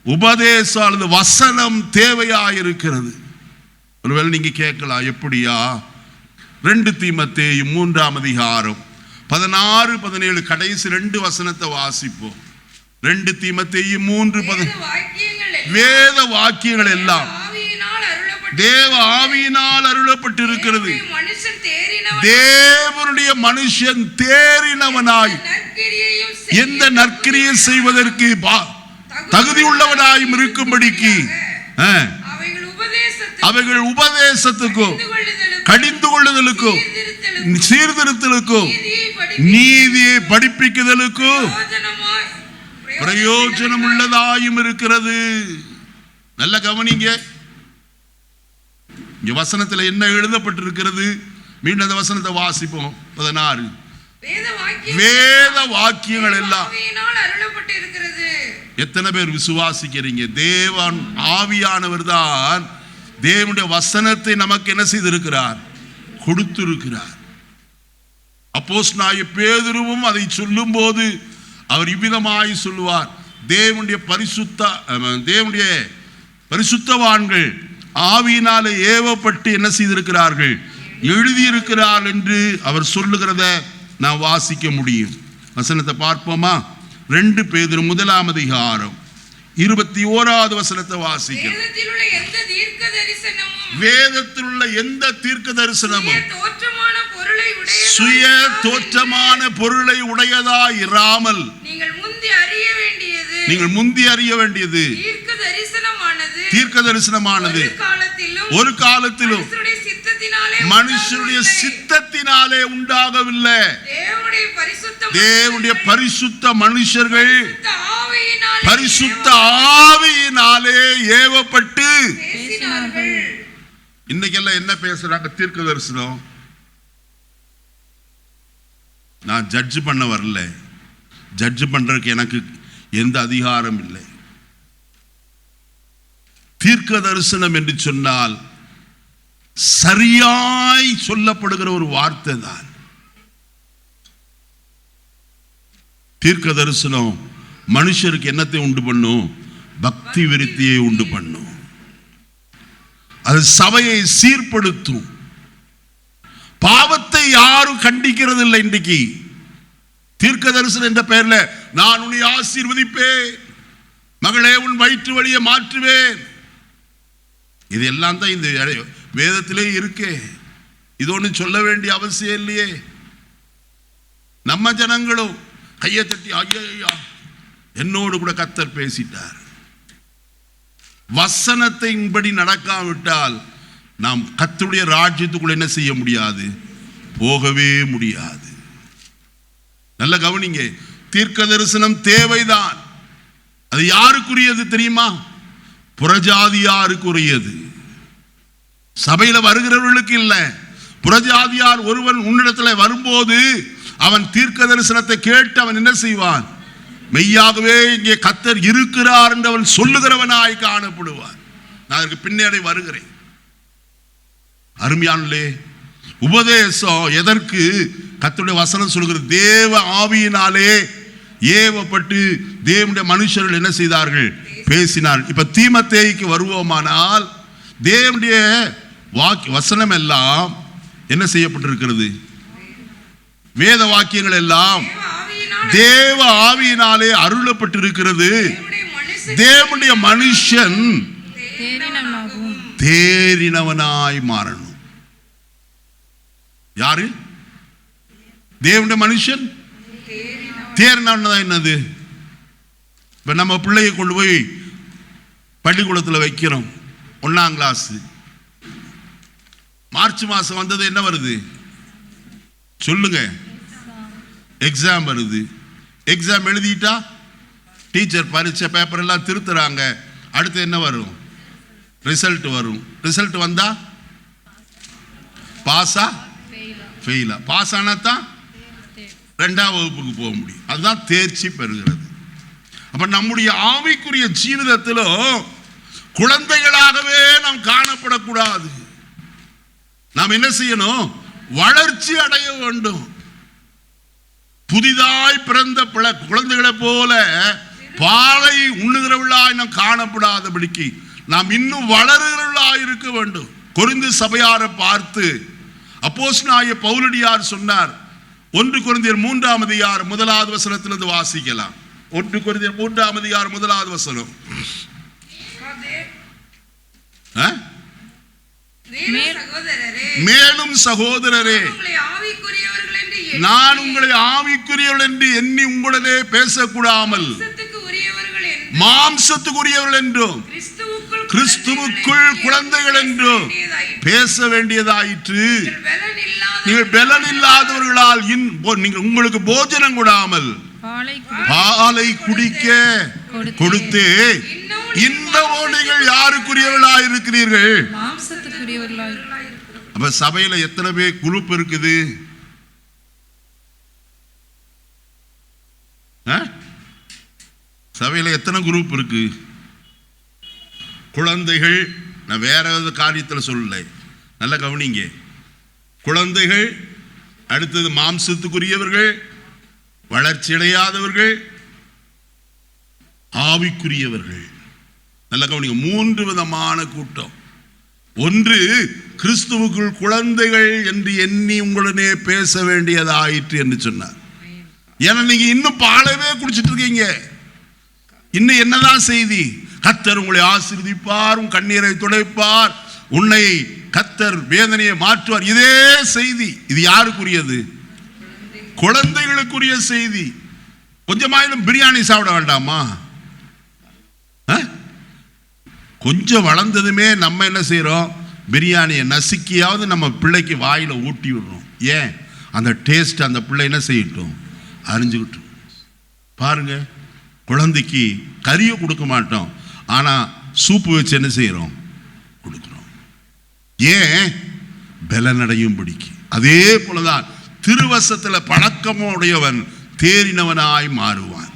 உபதேசம் அல்லது வசனம் தேவையாயிருக்கிறது. ஒருவேளை நீங்க கேட்கலாம், எப்படியா? 2 தீமோத்தேயு 3ஆம் அதிகாரம் 16-17 கடைசி 2 வசனத்தை வாசிப்போம். 2 தீமோத்தேயு 3:17. வேத வாக்கியங்கள் எல்லாம் தேவ ஆவியினால் அருளப்பட்டிருக்கிறது. தேவனுடைய மனுஷன் தேறினவனாய் எந்த நற்கிரியை செய்வதற்கு தகுதி உள்ளவனாயும் இருக்கும்படிக்கு அவைகள் உபதேசத்துக்கும் கடிந்து கொள்ளுதலுக்கும் சீர்திருத்தலுக்கும் நீதியை படிப்பிக்குதலுக்கும் பிரயோஜனம் உள்ளதாயும் இருக்கிறது. நல்ல கவனிங்க, இங்க வசனத்துல என்ன எழுதப்பட்டிருக்கிறது? மீண்டும் அந்த வசனத்தை வாசிப்போம். 16 வேத வாக்கியங்கள் எல்லாம் எத்தனை பேர் விசுவாசிக்கிறீங்க? தேவன் ஆவியானவர் தான் தேவனுடைய வசனத்தை நமக்கு என்ன செய்திருக்கிறார்? கொடுத்திருக்கிறார். அப்போஸ்தலனாகிய பேதுருவும் அதை சொல்லும் போது அவர் இவ்விதமாய் சொல்லுவார், தேவனுடைய பரிசுத்தவான்கள் ஆவியினாலே ஏவப்பட்டு என்ன செய்திருக்கிறார்கள்? எழுதியிருக்கிறார் என்று அவர் சொல்லுகிறத நான் வாசிக்க முடியும். வசனத்தை பார்ப்போமா? 2 பேதுரு 1 அதிகாரம் 21வது வசனத்தை வாசிக்க. வேதத்தில் உள்ள எந்த தீர்க்க தரிசனமும் சுய தோற்றமான பொருளை உடையதா இராமல் நீங்கள் முந்தி அறிய வேண்டியது தீர்க்க தரிசனமானது ஒரு காலத்திலும் மனுஷருடைய சித்தத்தினாலே உண்டாகவில்லை. தேவனுடைய பரிசுத்த மனுஷர்கள் பரிசுத்த ஆவியினாலே ஏவப்பட்டு இன்னைக்கெல்லாம் என்ன பேசுறாங்க? தீர்க்க தரிசனம். நான் ஜட்ஜ் பண்ண வரல, ஜட்ஜ் பண்றதுக்கு எனக்கு எந்த அதிகாரம் இல்லை. தீர்க்க தரிசனம் என்று சொன்னால் சரியாய் சொல்லப்படுகிற ஒரு வார்த்தை தான் தீர்க்க தரிசனம். மனுஷருக்கு என்னத்தை உண்டு பண்ணும்? பக்தி விருத்தியை உண்டு பண்ணும். அது சபையை சீர்படுத்தும். பாவத்தை யாரும் கண்டிக்கிறது இல்லை. இன்றைக்கு தீர்க்க தரிசனம் என்ற பெயர்ல நான் உன்னை ஆசீர்வதிப்பேன், மகளே உன் வயிற்று வழியை மாற்றுவேன், இது எல்லாம் தான் இந்த வேதத்திலே இருக்கே. இது ஒன்று சொல்ல வேண்டிய அவசியம் இல்லையே. நம்ம ஜனங்களும் கையை தட்டி ஐயா என்னோடு கூட கர்த்தர் பேசிட்டார். வசனத்தை படி நடக்காவிட்டால் நாம் கர்த்தருடைய ராஜ்யத்துக்குள்ள என்ன செய்ய முடியாது? போகவே முடியாது. நல்ல கவனிங்க, தீர்க்க தரிசனம் தேவைதான். அது யாருக்குரியது தெரியுமா? புறஜாதியாருக்குரியது. சபையில வருகிறவர்களுக்கு இல்ல. புறஜாதியார் ஒருவன் உன்னிடத்தில் வரும்போது அவன் தீர்க்க தரிசனத்தை கேட்டு அவன் என்ன செய்வான்? மெய்யாகவே இங்கே கர்த்தர் இருக்கிறார் என்று அவன் சொல்லுகிறவனாய் காணப்படுவான். நான் அதற்கு பின்னாடி வருகிறேன். அருமையானே, உபதேசம் எதற்கு? கர்த்தருடைய வசனம் சொல்கிறது, தேவ ஆவியினாலே ஏவப்பட்டு தேவனுடைய மனுஷர்கள் என்ன செய்தார்கள்? பேசினார்கள். இப்ப தீமோத்தேயுக்கு வருவோமானால் தேவனுடைய வசனம் எல்லாம் என்ன செய்யப்பட்டிருக்கிறது? வேத வாக்கியங்கள் எல்லாம் தேவ ஆவியினாலே அருளப்பட்டிருக்கிறது. தேவனுடைய மனுஷன் தேறினவனாய் மாறணும். யாரு? தேவனுடைய மனுஷன் தேறினவன். என்னது? இப்ப நம்ம பிள்ளையை கொண்டு போய் பள்ளிக்கூடத்தில் வைக்கிறோம், 1ஆம் கிளாஸ். மார்ச் மாசம் வந்தது, என்ன வருது சொல்லுங்க? எக்ஸாம் வருது. எக்ஸாம் எழுதிட்டா டீச்சர் பரீட்சை பேப்பர் எல்லாம் திருத்துறாங்க. அடுத்து என்ன வரும்? ரிசல்ட் வரும். ரிசல்ட் வந்தா பாஸா ஃபெயிலா? பாஸ் ஆனா தான் 2ஆம் வகுப்புக்கு போக முடியும். அதுதான் தேர்ச்சி பெறுகிறது. அப்ப நம்முடைய ஆவிக்குரிய ஜீவிதத்திலும் குழந்தைகளாகவே நாம் காணப்படக்கூடாது. நாம் என்ன செய்யணும்? வளர்ச்சி அடைய வேண்டும். புதிதாய் பிறந்த குழந்தைகளை போல பாலை உண்ணுகிறவர்களாய் நாம் காணப்படாதபடிக்கு நாம் இன்னும் வளருகிறவர்களாய் இருக்க வேண்டும். கொரிந்து சபையாரை பார்த்து அப்போஸ்தலனாகிய பவுலடியார் சொன்னார். 1 கொரிந்தியர் 3ஆம் அதிகாரம் 1வது வசனத்திலிருந்து வாசிக்கலாம். 1 கொரிந்தியர் 3ஆம் அதிகாரம் 1வது வசனம். மேலும் சகோதரரே, நான் உங்களை ஆவிக்குரியவர்கள் என்று எண்ணி உங்களுடனே பேசக்கூடாமல் மாம்சத்துக்குரியவர்கள் என்றும் கிறிஸ்துவுக்குள் குழந்தைகள் என்றும் பேச வேண்டியதாயிற்று. நீங்கள் பலன் இல்லாதவர்களால் உங்களுக்கு போஜனம் கொடாமல் பாலை குடிக்க கொடுத்து இன்னமும் நீங்கள் யாருக்குரியவர்களாய் இருக்கிறீர்கள்? அப்ப சபையில எத்தனை பேர் குரூப் இருக்குது? சபையில எத்தனை குரூப் இருக்கு? குழந்தைகள், நான் வேற ஏதாவது காரியத்தில் சொல்லலை, நல்ல கவனிங்க. குழந்தைகள், அடுத்தது மாம்சத்துக்குரியவர்கள், வளர்ச்சி அடையாதவர்கள், ஆவிக்குரியவர்கள். நல்ல கவனிங்க, 3 விதமான கூட்டம். ஒன்று, கிறிஸ்துவுக்குள் குழந்தைகள் என்று எண்ணி உங்களுடனே பேச வேண்டியதாயிற்று என்று சொன்னார். ஏன்னா நீங்க இன்னும் பாலவே குடிச்சிட்டு இருக்கீங்க. இன்னும் என்னதான் செய்தி? கர்த்தர் உங்களை ஆசீர்வதிப்பார், உன் கண்ணீரை துடைப்பார், உன்னை கர்த்தர் வேதனையை மாற்றுவார். இதே செய்தி. இது யாருக்குரியது? குழந்தைகளுக்குரிய செய்தி. கொஞ்சமாயிலும் பிரியாணி சாப்பிட வேண்டாமா? கொஞ்சம் வளர்ந்ததுமே நம்ம என்ன செய்யறோம்? பிரியாணியை நசுக்கியாவது நம்ம பிள்ளைக்கு வாயில ஊட்டி விடுறோம். ஏன்? அந்த டேஸ்ட் அந்த பிள்ளை என்ன செய்யட்டும், அறிஞ்சுக்கிட்டும். பாருங்க, குழந்தைக்கு கறியை கொடுக்க மாட்டோம், ஆனா சூப்பு வச்சு என்ன செய்யறோம்? கொடுக்கிறோம். ஏன்? பலனடையும் படிக்கு. அதே போலதான் திருவசத்துல பழக்கமுடையவன் தேறினவனாய் மாறுவான்.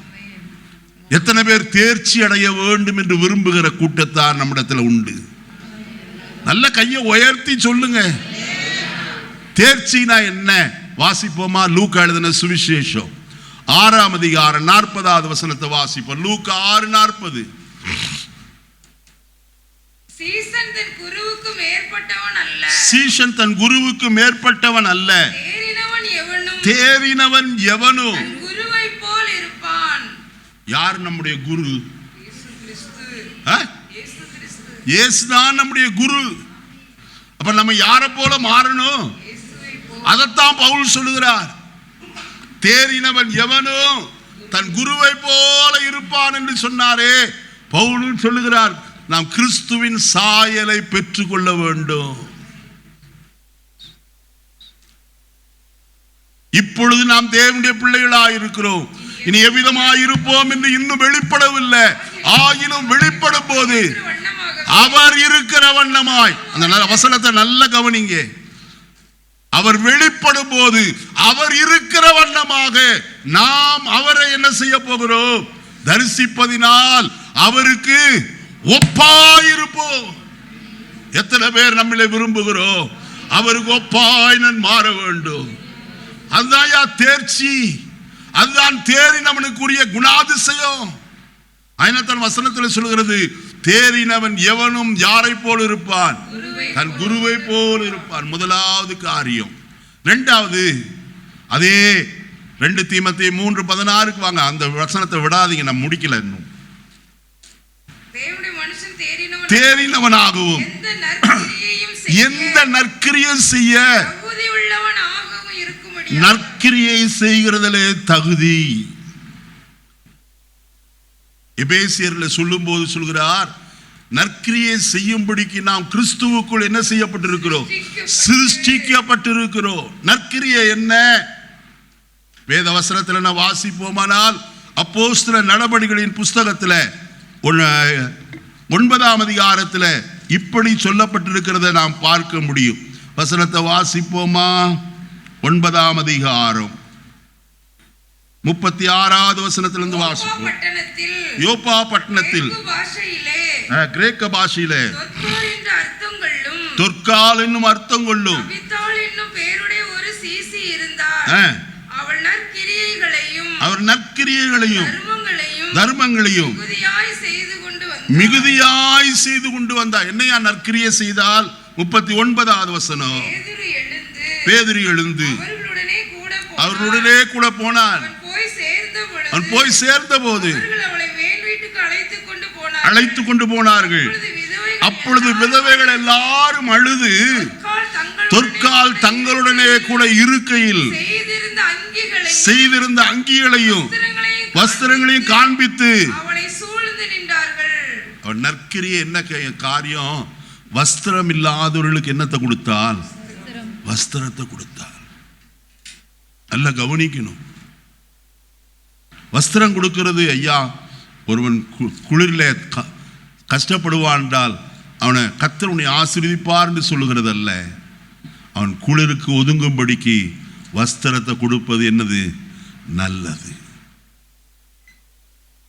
எத்தனை பேர் தேர்ச்சி அடைய வேண்டும் என்று விரும்புகிற கூட்டத்தார் நம்மிடத்தில் உண்டு? நல்ல கையை உயர்த்தி சொல்லுங்க. தேர்ச்சினா என்ன? வாசிப்போமா? லூக்கா எழுதின சுவிசேஷம் 6ஆம் அதிகாரம் 40வது வசனத்தை வாசிப்போம். லூக்கா 6:40. சீஷன் தன் குருவுக்கு மேற்பட்டவன் அல்ல, தேறினவன் எவனும் குருவை போல் இருப்பான். யார் நம்முடைய குரு? இயேசுதான் நம்முடைய குரு. அப்ப நம்ம யாரை போல மாறணும்? அதைத்தான் பவுல் சொல்லுகிறார். தேறினவன் எவனும் தன் குருவை போல இருப்பான் என்று சொன்னாரே. பவுல் சொல்லுகிறார், நாம் கிறிஸ்துவின் சாயலை பெற்றுக்கொள்ள வேண்டும். இப்பொழுது நாம் தேவனுடைய பிள்ளைகளாய் இருக்கிறோம். இனி எவ்விதமாய் இருப்போம் என்று இன்னும் வெளிப்படவில்லை. ஆயினும் வெளிப்படும் போது அவர் இருக்கிற வண்ணமாய். அந்த வசனத்தை நல்ல கவனிங்க. அவர் வெளிப்படும் போது அவர் இருக்கிற வண்ணமாக நாம் அவரை என்ன செய்ய போகிறோம்? தரிசிப்பதினால் அவருக்கு ஒப்பாயிருப்போம். எத்தனை பேர் நம்மளை விரும்புகிறோம்? அவருக்கு ஒப்பாய் நான் மாற வேண்டும். அதுதான் தேர்ச்சி, அதுதான் தேறினவனுக்குரிய குணாதிசயம். ஐநத்தன் வசனத்தில் சொல்கிறது, தேறினவன் எவனும் யாரை போல் இருப்பான்? தன் குருவை போல் இருப்பான். முதலாவது காரியம். இரண்டாவது, அதே 2 தீமோத்தேயு 3:16 வாங்க. அந்த வசனத்தை விடாதீங்க, நான் முடிக்கல இன்னும். தேறினவனாகவும் எந்த நற்கிரியை செய்ய, நற்கிரியை செய்கிறதிலே தகுதி. எபேசியர்ல சொல்லும் போது சொல்கிறார், நற்கிரியை செய்யும்படிக்கு நாம் கிறிஸ்துவுக்குள் என்ன செய்யப்பட்டிருக்கிறோம்? சிருஷ்டிக்கப்பட்டிருக்கிறோம். நற்கிரியை என்ன? வேத வசனத்தில் நான் வாசிப்போமானால் அப்போஸ்தலர் நடபடிகளின் புஸ்தகத்தில் 9ஆம் அதிகாரத்தில் இப்படி சொல்லப்பட்டிருக்கிறத நாம் பார்க்க முடியும். வசனத்தை வாசிப்போமா? 9ஆம் அதிகாரம் 36வது வசனத்திலிருந்து வாசிப்போம். யோப்பா பட்டணத்தில் கிரேக்க பாஷையிலே தொற்கால் என்னும் அர்த்தம் கொள்ளும் அவர் நற்கிரியைகளையும் தர்மங்களையும் மிகுதியாய் செய்து கொண்டு வந்தார். என்னையா நற்கிரியை செய்தால்? 39வது வசனம். பேதுரு எழுந்து அவர்களுடனே கூட போனான். அவன் போய் சேர்ந்த போது அழைத்து கொண்டு போனார்கள். அப்பொழுது விதவைகள் எல்லாரும் அழுது தொற்கால் தங்களுடனே கூட இருக்கையில் செய்திருந்த அங்கிகளையும் வஸ்திரங்களையும் காண்பித்து, அவன் நற்கிரியை என்ன காரியம்? வஸ்திரம் இல்லாதவர்களுக்கு என்னத்தை கொடுத்தால்? வஸ்திரத்தை கொடுத்தார். நல்ல கவனிக்கணும். வஸ்திரம் கொடுக்கிறது ஐயா, ஒருவன் குளிரில் கஷ்டப்படுவான் என்றால் அவனை கர்த்தர் உன்னை ஆசீர்வதிப்பார் என்று சொல்லுகிறது அல்ல. அவன் குளிருக்கு ஒதுங்கும்படிக்கு வஸ்திரத்தை கொடுப்பது என்னது? நல்லது.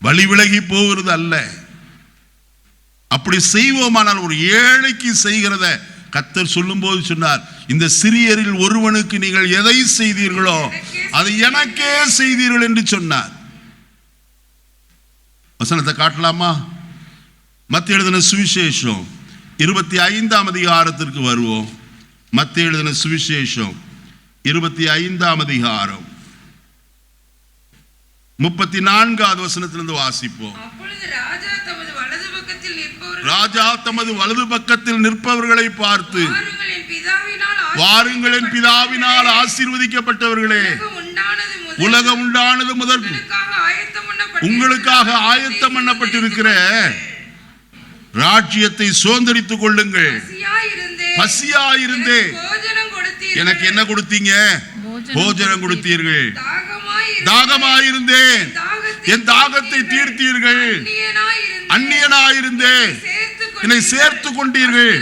வழி விலகி போகிறது அல்ல. அப்படி செய்வோமானால், ஒரு ஏழைக்கு செய்கிறத கர்த்தர் சொல்லும் போது சொன்னார், இந்த சிறியரில் ஒருவனுக்கு நீங்கள் எதை செய்தீர்களோ அதை எனக்கே செய்தீர்கள் என்று சொன்னார். வசனத்தை காட்டலாமா? மத்தேயு எழுதின சுவிசேஷம் 25ஆம் அதிகாரத்திற்கு வருவோம். மத்தேயு எழுதின சுவிசேஷம் 25ஆம் அதிகாரம் 34வது வசனத்திலிருந்து வாசிப்போம். ராஜா தமது வலது பக்கத்தில் நிற்பவர்களை பார்த்து, வாருங்கள் என் பிதாவினால் ஆசீர்வதிக்கப்பட்டவர்களே, உலகம் உண்டானது முதல் உங்களுக்காக ஆயத்தம் பண்ணப்பட்டிருக்கிற ராஜ்யத்தை சுதந்தரித்துக் கொள்ளுங்கள். பசியாயிருந்தே எனக்கு என்ன கொடுத்தீங்க? போஜனம் கொடுத்தீர்கள். தாகமாயிருந்தேன், என் தாகத்தை தீர்த்தீர்கள். அந்நியனாயிருந்தேன், என்னை சேர்த்து கொண்டீர்கள்.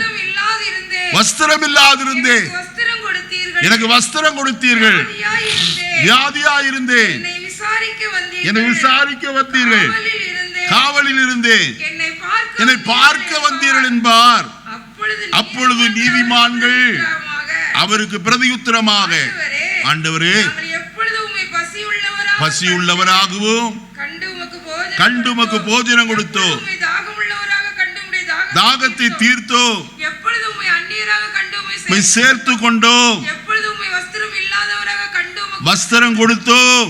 வஸ்திரம் இல்லாதிருந்தேன், எனக்கு வஸ்திரம் கொடுத்தீர்கள். வியாதியாயிருந்தேன், என்னை விசாரிக்க வந்தீர்கள். காவலில் இருந்தேன், என்னை பார்க்க வந்தீர்கள் என்பார். அப்பொழுது நீதிமான்கள் அவருக்கு பிரதியுத்தரமாக, ஆண்டவரே, பசியுள்ளவராகவும் கண்டு உமக்கு போஜனம் கொடுத்தோம், தாகத்தை தீர்த்தோம், சேர்த்து கொண்டோம், வஸ்திரம் கொடுத்தோம்,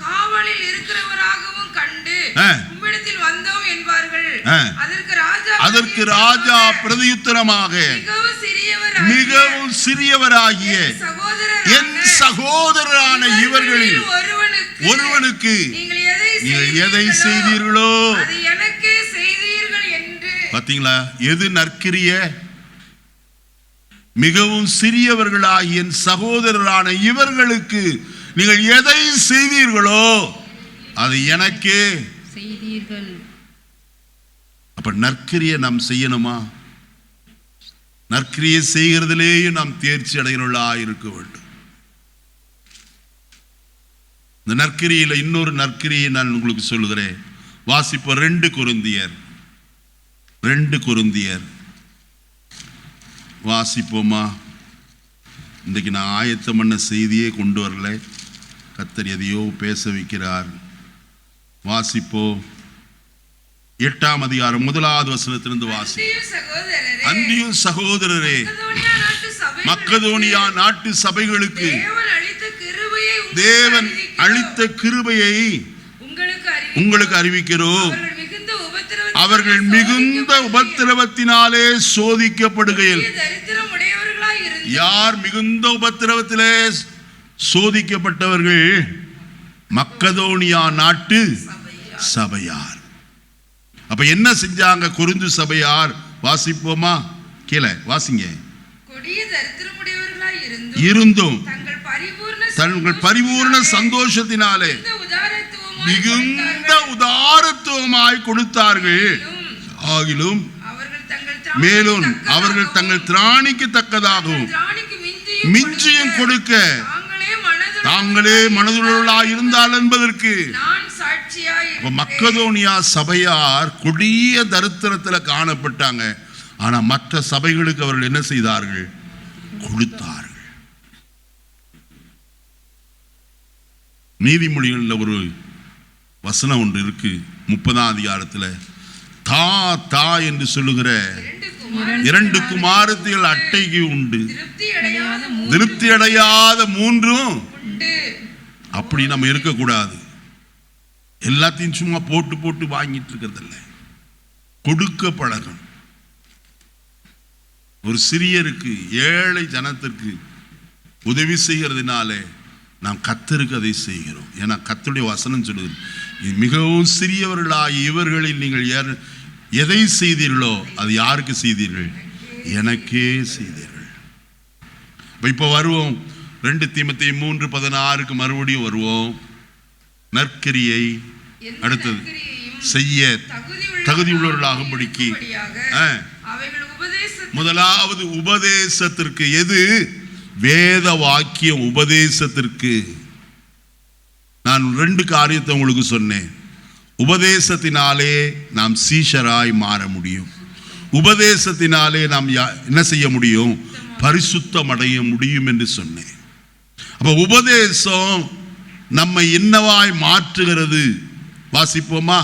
காவலில் இருக்கிறவராகவும் கண்டு உம்மிடத்தில் வந்தோம் என்பார்கள். அதற்கு ராஜா பிரதியுத்தரமாக, மிகவும் சிறியவராகிய என் சகோதரரான இவர்களில் ஒருவனுக்கு நீங்கள் எதை செய்தீர்களோ அது எனக்கே செய்தீர்கள் என்று. பாத்தீங்களா? எது நற்கிரிய? மிகவும் சிறியவர்களாகிய என் சகோதரரான இவர்களுக்கு நீங்கள் எதை செய்தீர்களோ அது எனக்கே செய்தீர்கள். அப்ப நற்கிரியை நாம் செய்யணுமா? நற்கிரியை செய்கிறதிலேயே நாம் தேர்ச்சி அடைகிறவர்களா இருக்க வேண்டும். இந்த நற்கிரியில இன்னொரு நற்கிரியை நான் உங்களுக்கு சொல்லுகிறேன். வாசிப்போம். 2 கொரிந்தியர் வாசிப்போமா? இன்றைக்கு நான் ஆயத்தம் பண்ண செய்தியே கொண்டு வரல, கர்த்தர் எதையோ பேச வைக்கிறார். வாசிப்போ 8ஆம் அதிகாரம் 1வது வசனத்திலிருந்து வாசி. அன்றியும் சகோதரரே, மக்கதோனியா நாட்டு சபைகளுக்கு தேவன் அளித்த கிருபையை உங்களுக்கு அறிவிக்கிறோம். அவர்கள் மிகுந்த உபத்திரவத்தினாலே சோதிக்கப்படுகையில், யார் மிகுந்த உபத்திரவத்திலே சோதிக்கப்பட்டவர்கள்? மக்கதோனியா நாட்டு சபையார். அப்ப என்ன செஞ்சாங்க கொரிந்து சபையார்? வாசிப்போமா? கீழே வாசிங்க. இருந்தும் தங்கள் பரிபூர்ண சந்தோஷத்தினாலே மிகுந்த உதாரத்துவமாய் கொடுத்தார்கள். ஆகிலும் மேலும் அவர்கள் தங்கள் திராணிக்கு தக்கதாகவும் மிஞ்சியும் கொடுக்க தாங்களே மனதுள்ளவர்களாய் இருந்தால் என்பதற்கு. மக்கதோனியா சபையார் கொடிய தரித்திரத்தில் காணப்பட்டாங்க. ஆனா மற்ற சபைகளுக்கு அவர்கள் என்ன செய்தார்கள்? கொடுத்தார்கள். நீதிமொழிகளில் ஒரு வசனம் ஒன்று இருக்கு, 30ஆம் அதிகாரத்தில். தா தா என்று சொல்லுகிற 2 குமாரத்திகள் அட்டைக்கு உண்டு, திருப்தி அடையாத 3ம். அப்படி நம்ம இருக்கக்கூடாது. எல்லாத்தையும் சும்மா போட்டு போட்டு வாங்கிட்டு இருக்கிறதில்ல, கொடுக்க பழகம். ஒரு சிறியருக்கு, ஏழை ஜனத்திற்கு உதவி செய்கிறதுனாலே நாம் கர்த்தருக்கு அதை செய்கிறோம். ஏன்னா கர்த்தருடைய வசனம் சொல்லுது, மிகவும் சிறியவர்களாகி இவர்களில் நீங்கள் எதை செய்தீர்களோ அது யாருக்கு செய்தீர்கள்? எனக்கே செய்தீர்கள். இப்போ வருவோம் 2 தீமோத்தேயு 3:16 மறுபடியும் வருவோம். நற்கிரியை அடுத்தது செய்ய தகுதியுள்ளவர்களாகும்படிக்கு முதலாவது உபதேசத்திற்கு. எது? வேத வாக்கியம் உபதேசத்திற்கு. நான் 2 காரியத்தை உங்களுக்கு சொன்னேன். உபதேசத்தினாலே நாம் சீஷராய் மாற முடியும். உபதேசத்தினாலே நாம் என்ன செய்ய முடியும்? பரிசுத்தம் அடைய முடியும் என்று சொன்னேன். அப்ப உபதேசம் நம்மை என்னவாய் மாற்றுகிறது? வாசிப்போமா?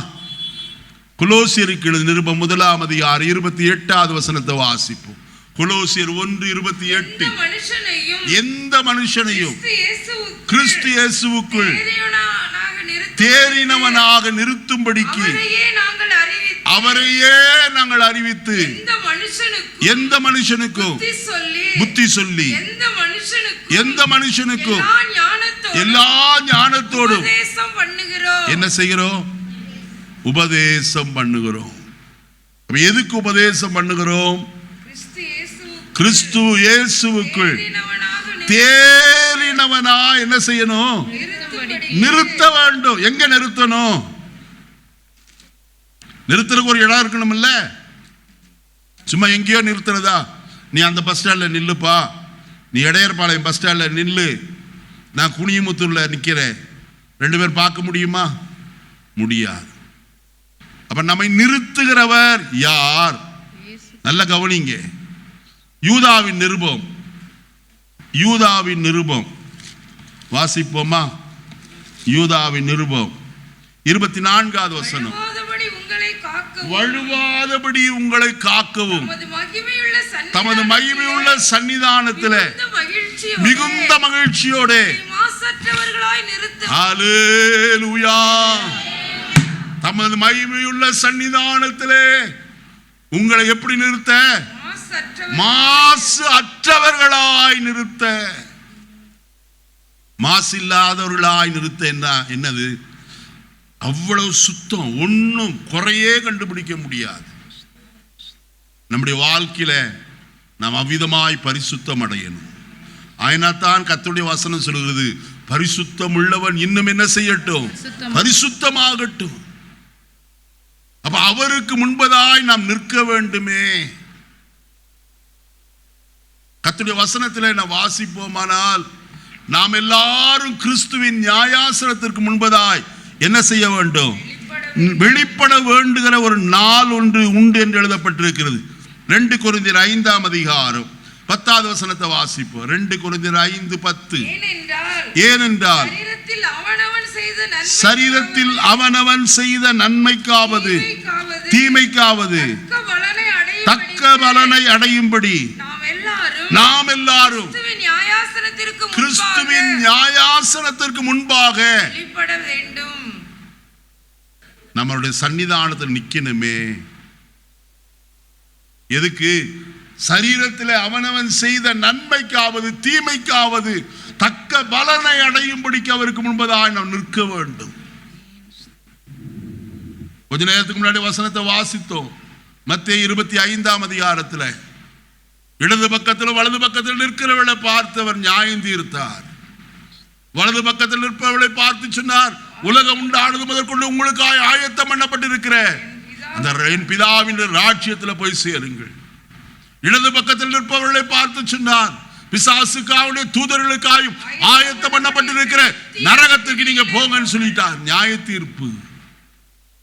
கொலோசியருக்கு எழுதின நிருபம் 1:28 வாசிப்போம். கொலோசியர் 1:28. எந்த மனுஷனையும் கிறிஸ்து இயேசுவுக்குள் தேறினவனாக நிறுத்தும்படிக்கு அவரையே நாங்கள் அறிவித்து எந்த மனுஷனுக்கும் புத்தி சொல்லி எந்த மனுஷனுக்கும் எல்லா ஞானத்தோடும் என்ன செய்கிறோம்? உபதேசம் பண்ணுகிறோம். எதுக்கு உபதேசம் பண்ணுகிறோம்? கிறிஸ்து இயேசுவுக்குள் தேறினவனா என்ன செய்யணும்? நிறுத்த வேண்டும். எங்க நிறுத்தணும்? நிறுத்துறதுக்கு ஒரு இடம் இருக்கணும் இல்ல? சும்மா எங்கேயோ நிறுத்துறதா? நீ அந்த பஸ் ஸ்டாண்ட்ல நில்லுப்பா, நீ இடையர்பாளையம் பஸ் ஸ்டாண்ட்ல நில்லு, நான் குனியமுத்தூர்ல நிக்கிறேன், 2 பேர் பார்க்க முடியுமா? முடியாது. அப்ப நம்மை நிறுத்துகிறவர் யார்? நல்ல கவனிங்க. யூதாவின் நிருபம், யூதாவின் நிருபம் வாசிப்போமா? யூதாவின் நிருபம் 24வது வசனம். வழுவாதபடி உங்களை காக்கவும் தமது மகிமையுள்ள சன்னிதானத்திலே மிகுந்த மகிழ்ச்சியோட ஹல்லேலூயா, தமது மகிமையுள்ள சன்னிதானத்திலே உங்களை எப்படி நிறுத்த? மாசு அற்றவர்களாய் நிறுத்த. மாசு இல்லாதவர்களாய் நிறுத்த என்னது? அவ்வளவு சுத்தம், ஒன்றும் குறையே கண்டுபிடிக்க முடியாது. நம்முடைய வாழ்க்கையில நாம் அவ்விதமாய் பரிசுத்தம் அடையணும். ஆயினாத்தான் கர்த்தருடைய வசனம் சொல்கிறது, பரிசுத்தம் உள்ளவன் இன்னும் என்ன செய்யட்டும்? பரிசுத்தமாகட்டும். அப்ப அவருக்கு முன்பதாய் நாம் நிற்க வேண்டுமே. கர்த்தருடைய வசனத்திலே நாம் வாசிப்போமானால், நாம் எல்லாரும் கிறிஸ்துவின் நியாயாசனத்திற்கு முன்பதாய் என்ன செய்ய வேண்டும்? வெளிப்பட வேண்டுகிற ஒரு நாள் ஒன்று உண்டு என்று எழுதப்பட்டிருக்கிறது. 2 கொரிந்தியர் 5:10 வாசிப்போம். 2 கொரிந்தியர் 5:10. ஏனென்றால் சரீரத்தில் அவனவன் செய்த நன்மைக்காவது தீமைக்காவது தக்க பலனை அடையும்படி நாம் எல்லாரும் கிறிஸ்துவின் நியாயாசனத்திற்கு முன்பாக நம்மளுடைய சன்னிதானத்தில் நிக்கணுமே. எதுக்கு? சரீரத்தில் அவனவன் செய்த நன்மைக்காவது தீமைக்காவது தக்க பலனை அடையும்படிக்கு அவருக்கு முன்பதாக நாம் நிற்க வேண்டும். கொஞ்ச நேரத்துக்கு முன்னாடி வசனத்தை வாசித்தோம். மத்தேயு 25 இடது பக்கத்தில் வலது பக்கத்தில் நிற்கிறவளை பார்த்தவர் நியாயம் தீர்த்தார். வலது பக்கத்தில் நிற்பவளை பார்த்து சொன்னார், உலகம் உண்டானது முதற்கொண்டு உங்களுக்காக ஆயத்தம் பண்ணப்பட்டிருக்கிற அந்த என் பிதாவின் ராஜ்யத்தில் போய் சேருங்கள். இடது பக்கத்தில் நிற்பவர்களை பார்த்து சொன்னார், பிசாசுக்காவுடைய தூதர்களுக்காயும் ஆயத்தம் பண்ணப்பட்டிருக்கிற நரகத்திற்கு நீங்க போங்கன்னு சொல்லிட்டார். நியாய தீர்ப்பு.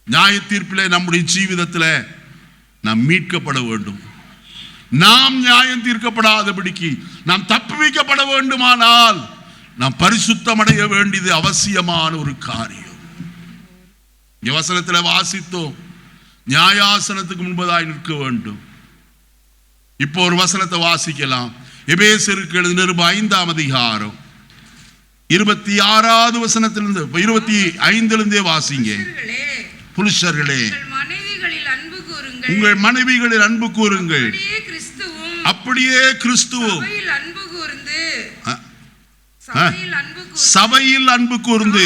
நியாய தீர்ப்பிலே நம்முடைய ஜீவிதத்தில் நாம் மீட்கப்பட வேண்டும். நாம் நியாயம் தீர்க்கப்படாதபடிக்கு நாம் தப்புவிக்கப்பட வேண்டுமானால் நாம் பரிசுத்தம் அடைய வேண்டியது அவசியமான ஒரு காரியம். வசனத்தில் வாசித்தோம், நியாயாசனத்துக்கு முன்பதாய் நிற்க வேண்டும். இப்போ ஒரு வசனத்தை வாசிக்கலாம். எபேசியருக்கு எழுதின நிருபம் 5 26 வசனத்திலிருந்து 25 வாசிங்க. புருஷர்களே உங்கள் மனைவிகளில் அன்பு கூறுங்கள், அப்படியே கிறிஸ்துவும் சபையில் அன்பு கூர்ந்து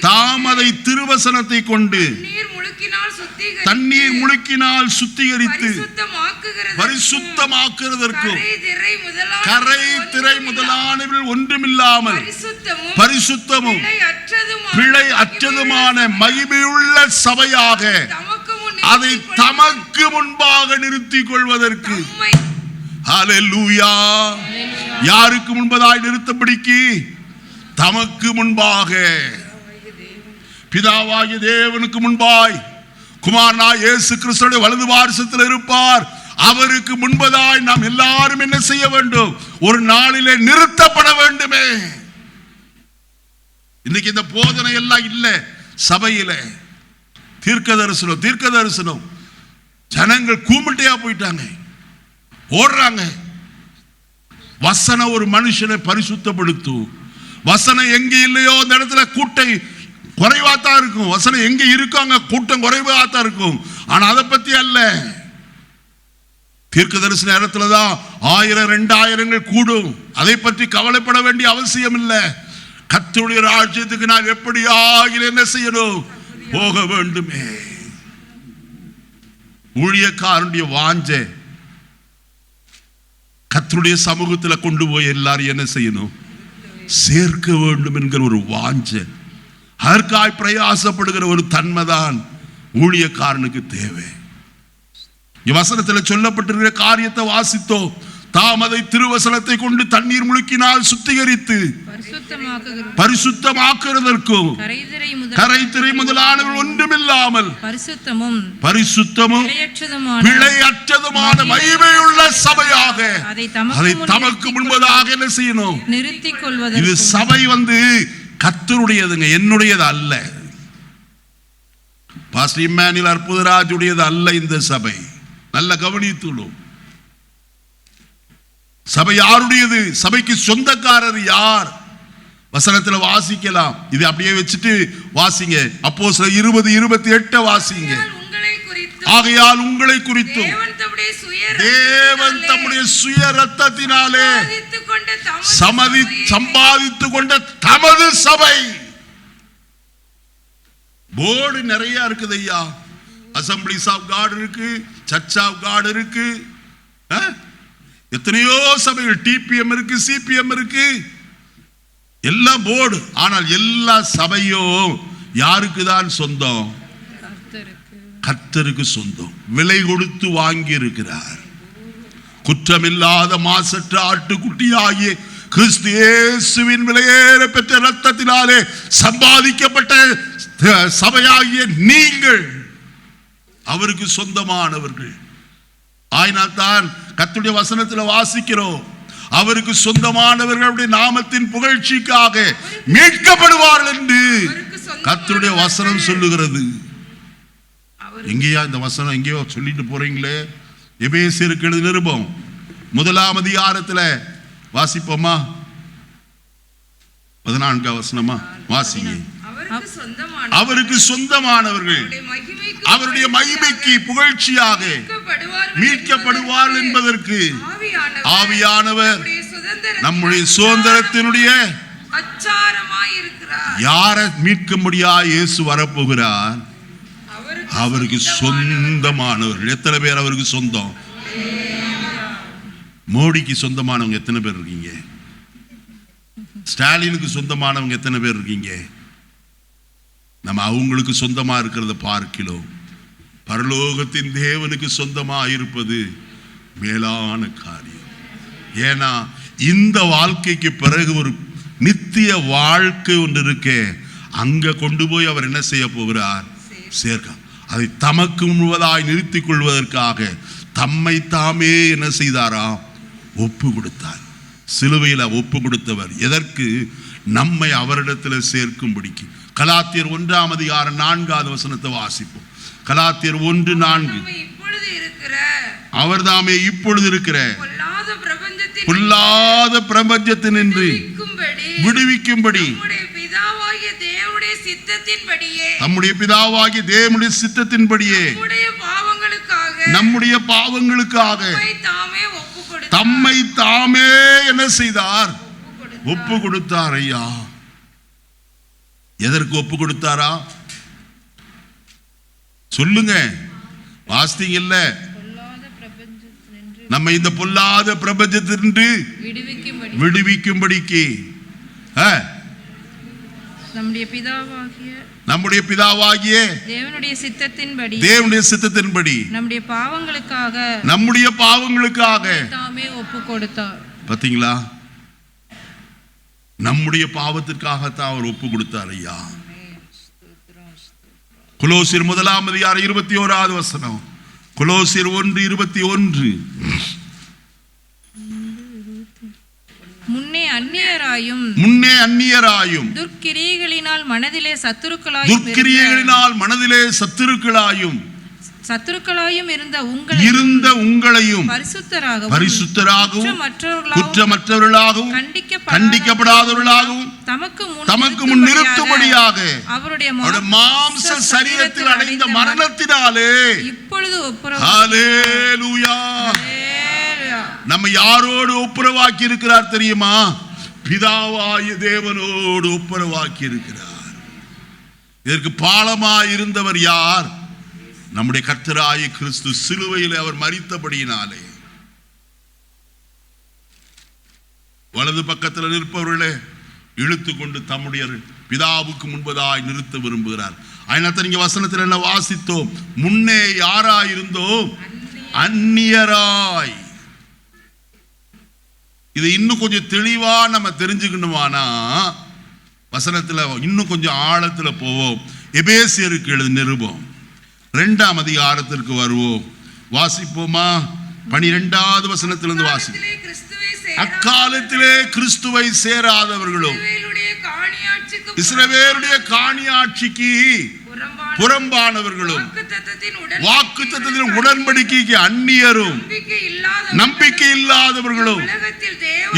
தாம் அதை திருவசனத்தை கொண்டு தண்ணீர் முழுக்கினால் சுத்திகரித்து பரிசுத்தமாக்குகிறதற்கும் கரை திரை முதலானவர்கள் ஒன்றுமில்லாமல் பரிசுத்தமும் பிழை அற்றதுமான மகிமையுள்ள சபையாக அதை தமக்கு முன்பாக நிறுத்திக் கொள்வதற்கு. ஹல்லேலூயா. யாருக்கு முன்பதாய் நிறுத்தபடிக்கு? தமக்கு முன்பாக. பிதாவாகிய தேவனுக்கு முன்பாய் குமாரனாய் இயேசு கிறிஸ்துவின் வலது பார்சத்தில் இருப்பார். அவருக்கு முன்பதாய் நாம் எல்லாரும் என்ன செய்ய வேண்டும்? ஒரு நாளிலே நிறுத்தப்பட வேண்டுமே. இன்னைக்கு இந்த போதனை எல்லாம் இல்ல சபையில. தீர்க்க தரிசனம் ஜனங்கள் கூமிட்டையா போயிட்டாங்க, ஓடுறாங்க. வசனம் ஒரு மனுஷனை பரிசுத்தப்படுத்தும். வசனம் எங்க இல்லையோ அந்த இடத்துல கூட்டை குறைவாத்தான் இருக்கும். வசனம் எங்க இருக்கோ அங்க கூட்டம் குறைவாத்தான் இருக்கும். ஆனா அதை பத்தி அல்ல. தீர்க்க தரிசன நேரத்துலதான் 1000-2000 கூடும். அதை பற்றி கவலைப்பட வேண்டிய அவசியம் இல்லை. கர்த்தருடைய ராஜ்யத்துக்கு நான் எப்படியாக என்ன செய்யணும்? போக வேண்டுமே. ஊழியக்காரனுடைய வாஞ்சை கர்த்தருடைய சமூகத்தில் கொண்டு போய் எல்லாரும் என்ன செய்யணும்? சேர்க்க வேண்டும் என்கிற ஒரு வாஞ்சை, அதற்காய் பிரயாசப்படுகிற ஒரு தன்மைதான் ஊழியக்காரனுக்கு தேவை. வசனத்தில் சொல்லப்பட்டிருக்கிற காரியத்தை வாசித்தோம். தாம் அதை திருவசனத்தை கொண்டு தண்ணீர் முழுக்கினால் சுத்திகரித்து பரிசுத்தமாக்குறதற்கும் கரை திரை முதலானவர்கள் ஒன்றுமில்லாமல் பரிசுத்தமும் பிழையற்றதுமான மகிமையுள்ள சபையாக அதை தமக்கு முன்பதாக என்ன செய்யணும்? நிறுத்திக் கொள்வது. இது சபை கர்த்தருடையதுங்க, என்னுடையது அல்ல. பாஸ்டர் இம்மானுவேல் அற்புதராஜுடையது அல்ல இந்த சபை. நல்ல கவனித்துள்ளோம். சபை யாருடையது? சபைக்கு சொந்தக்காரர் யார்? வசனத்துல வாசிக்கலாம். இது அப்படியே வச்சுட்டு வாசிங்க. அப்போஸ்தலர் 20:28 வாசிங்க. ஆகையால் உங்களை குறித்தும் தேவன் தம்முடைய சுய ரத்தத்தினாலே சம்பாதித்து கொண்ட தமது சபை. போர்டு நிறைய இருக்குது ஐயா. அசம்பிளிஸ் ஆஃப் காட் இருக்கு, சர்ச் ஆஃப் காட் இருக்கு, எத்தனையோ சபைகள், டிபிஎம் இருக்கு, சிபிஎம் இருக்கு, எல்லாம் போர்டு. ஆனால் எல்லா சபையும் யாருக்கு தான் சொந்தம்? கர்த்தருக்கு சொந்தம். விலை கொடுத்து வாங்கி இருக்கிறார். குற்றமில்லாத மாசற்ற ஆட்டுக்குட்டியாகிய கிறிஸ்து இயேசுவின் விலையேற பெற்ற இரத்தத்தினாலே சம்பாதிக்கப்பட்ட சபையாகிய நீங்கள் அவருக்கு சொந்தமானவர்கள். ஆயினால் தான் கர்த்தருடைய வசனத்தில் வாசிக்கிறோம், அவருக்கு சொந்தமானவர்களுடைய நாமத்தின் புகழ்ச்சிக்காக மீட்கப்படுவார்கள் என்று கர்த்தருடைய வசனம் சொல்லுகிறது. எங்கேயா இந்த வசனம் எங்கேயோ சொல்லிட்டு போறீங்களே? எபேசியருக்கு எழுதின நிருபம் 1ஆம் அதிகாரத்தில் வாசிப்போமா? 14ஆம் வசனமா வாசிங்க. அவருக்கு சொந்தமானவர்கள் அவருடைய மகிமைக்கு புகழ்ச்சியாக மீட்கப்படுவார்கள் என்பதற்கு ஆவியானவர் நம்முடைய சுதந்திரத்தினுடைய யாரை மீட்க முடியாது? இயேசு வரப்போகிறார். அவருக்கு சொந்தமானவர்கள் எத்தனை பேர் அவருக்கு சொந்தம்? மோடிக்கு சொந்தமானவங்க எத்தனை பேர் இருக்கீங்க? ஸ்டாலினுக்கு சொந்தமானவங்க எத்தனை பேர் இருக்கீங்க? நம்ம அவங்களுக்கு சொந்தமா இருக்கிறத பார்க்கிறோம். பரலோகத்தின் தேவனுக்கு சொந்தமா இருப்பது மேலான காரியம். ஏன்னா இந்த வாழ்க்கைக்கு பிறகு ஒரு நித்திய வாழ்க்கை ஒன்று இருக்கே, அங்க கொண்டு போய் அவர் என்ன செய்ய போகிறார்? சேர்க்க. அதை தமக்கு முழுவதாய் நிறுத்திக் கொள்வதற்காக தம்மை தாமே என்ன செய்தாரா? ஒப்பு கொடுத்தார். சிலுவையில் ஒப்பு கொடுத்தவர் எதற்கு? நம்மை அவரிடத்தில் சேர்க்கும்படிக்கு. கலாத்தியர் 1ஆம் அதிகாரம் 4வது வசனத்தை வாசிப்போம். கலாத்தியர் 1:4. அவர் தாமே இப்பொழுது இருக்கிற பொல்லாத பிரபஞ்சத்தினின்று விடுவிக்கும்படி நம்முடைய பிதாவாகிய தேவனுடைய சித்தத்தின்படியே நம்முடைய பாவங்களுக்காக தம்மை தாமே என்ன செய்தார்? ஒப்பு கொடுத்தார். ஐயா, எதற்கு ஒப்பு கொடுத்தாரா? சொல்லுங்க, வாஸ்திங்க இல்ல. நம்ம இந்த பொல்லாத பிரபஞ்சத்திலிருந்து விடுவிக்கும்படிக்கு நம்முடைய பிதாவாகிய தேவனுடைய சித்தத்தின்படி நம்முடைய பாவங்களுக்காக தாமே ஒப்பு கொடுத்தார். பாத்தீங்களா? நம்முடைய பாவத்திற்காகத்தான் அவர் ஒப்பு கொடுத்தார் ஐயா. கொலோசியர் 1:21. கொலோசியர் 1:21. முன்னே அந்நியராயும் துர்க்கிரியைகளினால் மனதிலே சத்துருக்களாயும் இருந்த உங்களையும் பரிசுத்தராகவும் குற்றமற்றவர்களாகவும் கண்டிக்கப்படாதவர்களாகவும் தமக்கு முன் நிறுத்தும்படியாக அவருடைய மாம்ச சரீரத்தில் அடைந்த மரணத்தினாலே இப்பொழுது ஹல்லேலூயா நம்ம யாரோடு ஒப்புரவாக்கி இருக்கிறார் தெரியுமா? பிதாவாய தேவனோடு ஒப்புரவாக்கி இருக்கிறார். இதற்கு பாலமாய் இருந்தவர் யார்? நம்முடைய கர்த்தராகிய கிறிஸ்து. சிலுவையில் அவர் மரித்தபடியினாலே. வலது பக்கத்தில் நிற்பவர்களே இழுத்து கொண்டு தம்முடைய பிதாவுக்கு முன்பதாய் நிறுத்த விரும்புகிறார். அதனால நீங்க வசனத்தில் என்ன வாசித்தோம்? முன்னே யாராயிருந்தோம்? அந்நியராய். இது இன்னும் கொஞ்சம் தெளிவா நம்ம தெரிஞ்சுக்கணுமானா வசனத்துல இன்னும் கொஞ்சம் ஆழத்துல போவோம். எபேசியருக்கு எழுதின நிருபம் 2ஆம் அதிகாரத்திற்கு வருவோம். வாசிப்போமா? 12வது வசனத்திலிருந்து வாசிப்போம். அக்காலத்திலே கிறிஸ்துவை சேராதவர்களும் இஸ்ரவேலுடைய காணியாட்சிக்கு புறம்பானவர்களும் வாக்குத்தத்தத்தின் உடன்படிக்கைக்கு அந்நியரும் நம்பிக்கை இல்லாதவர்களும்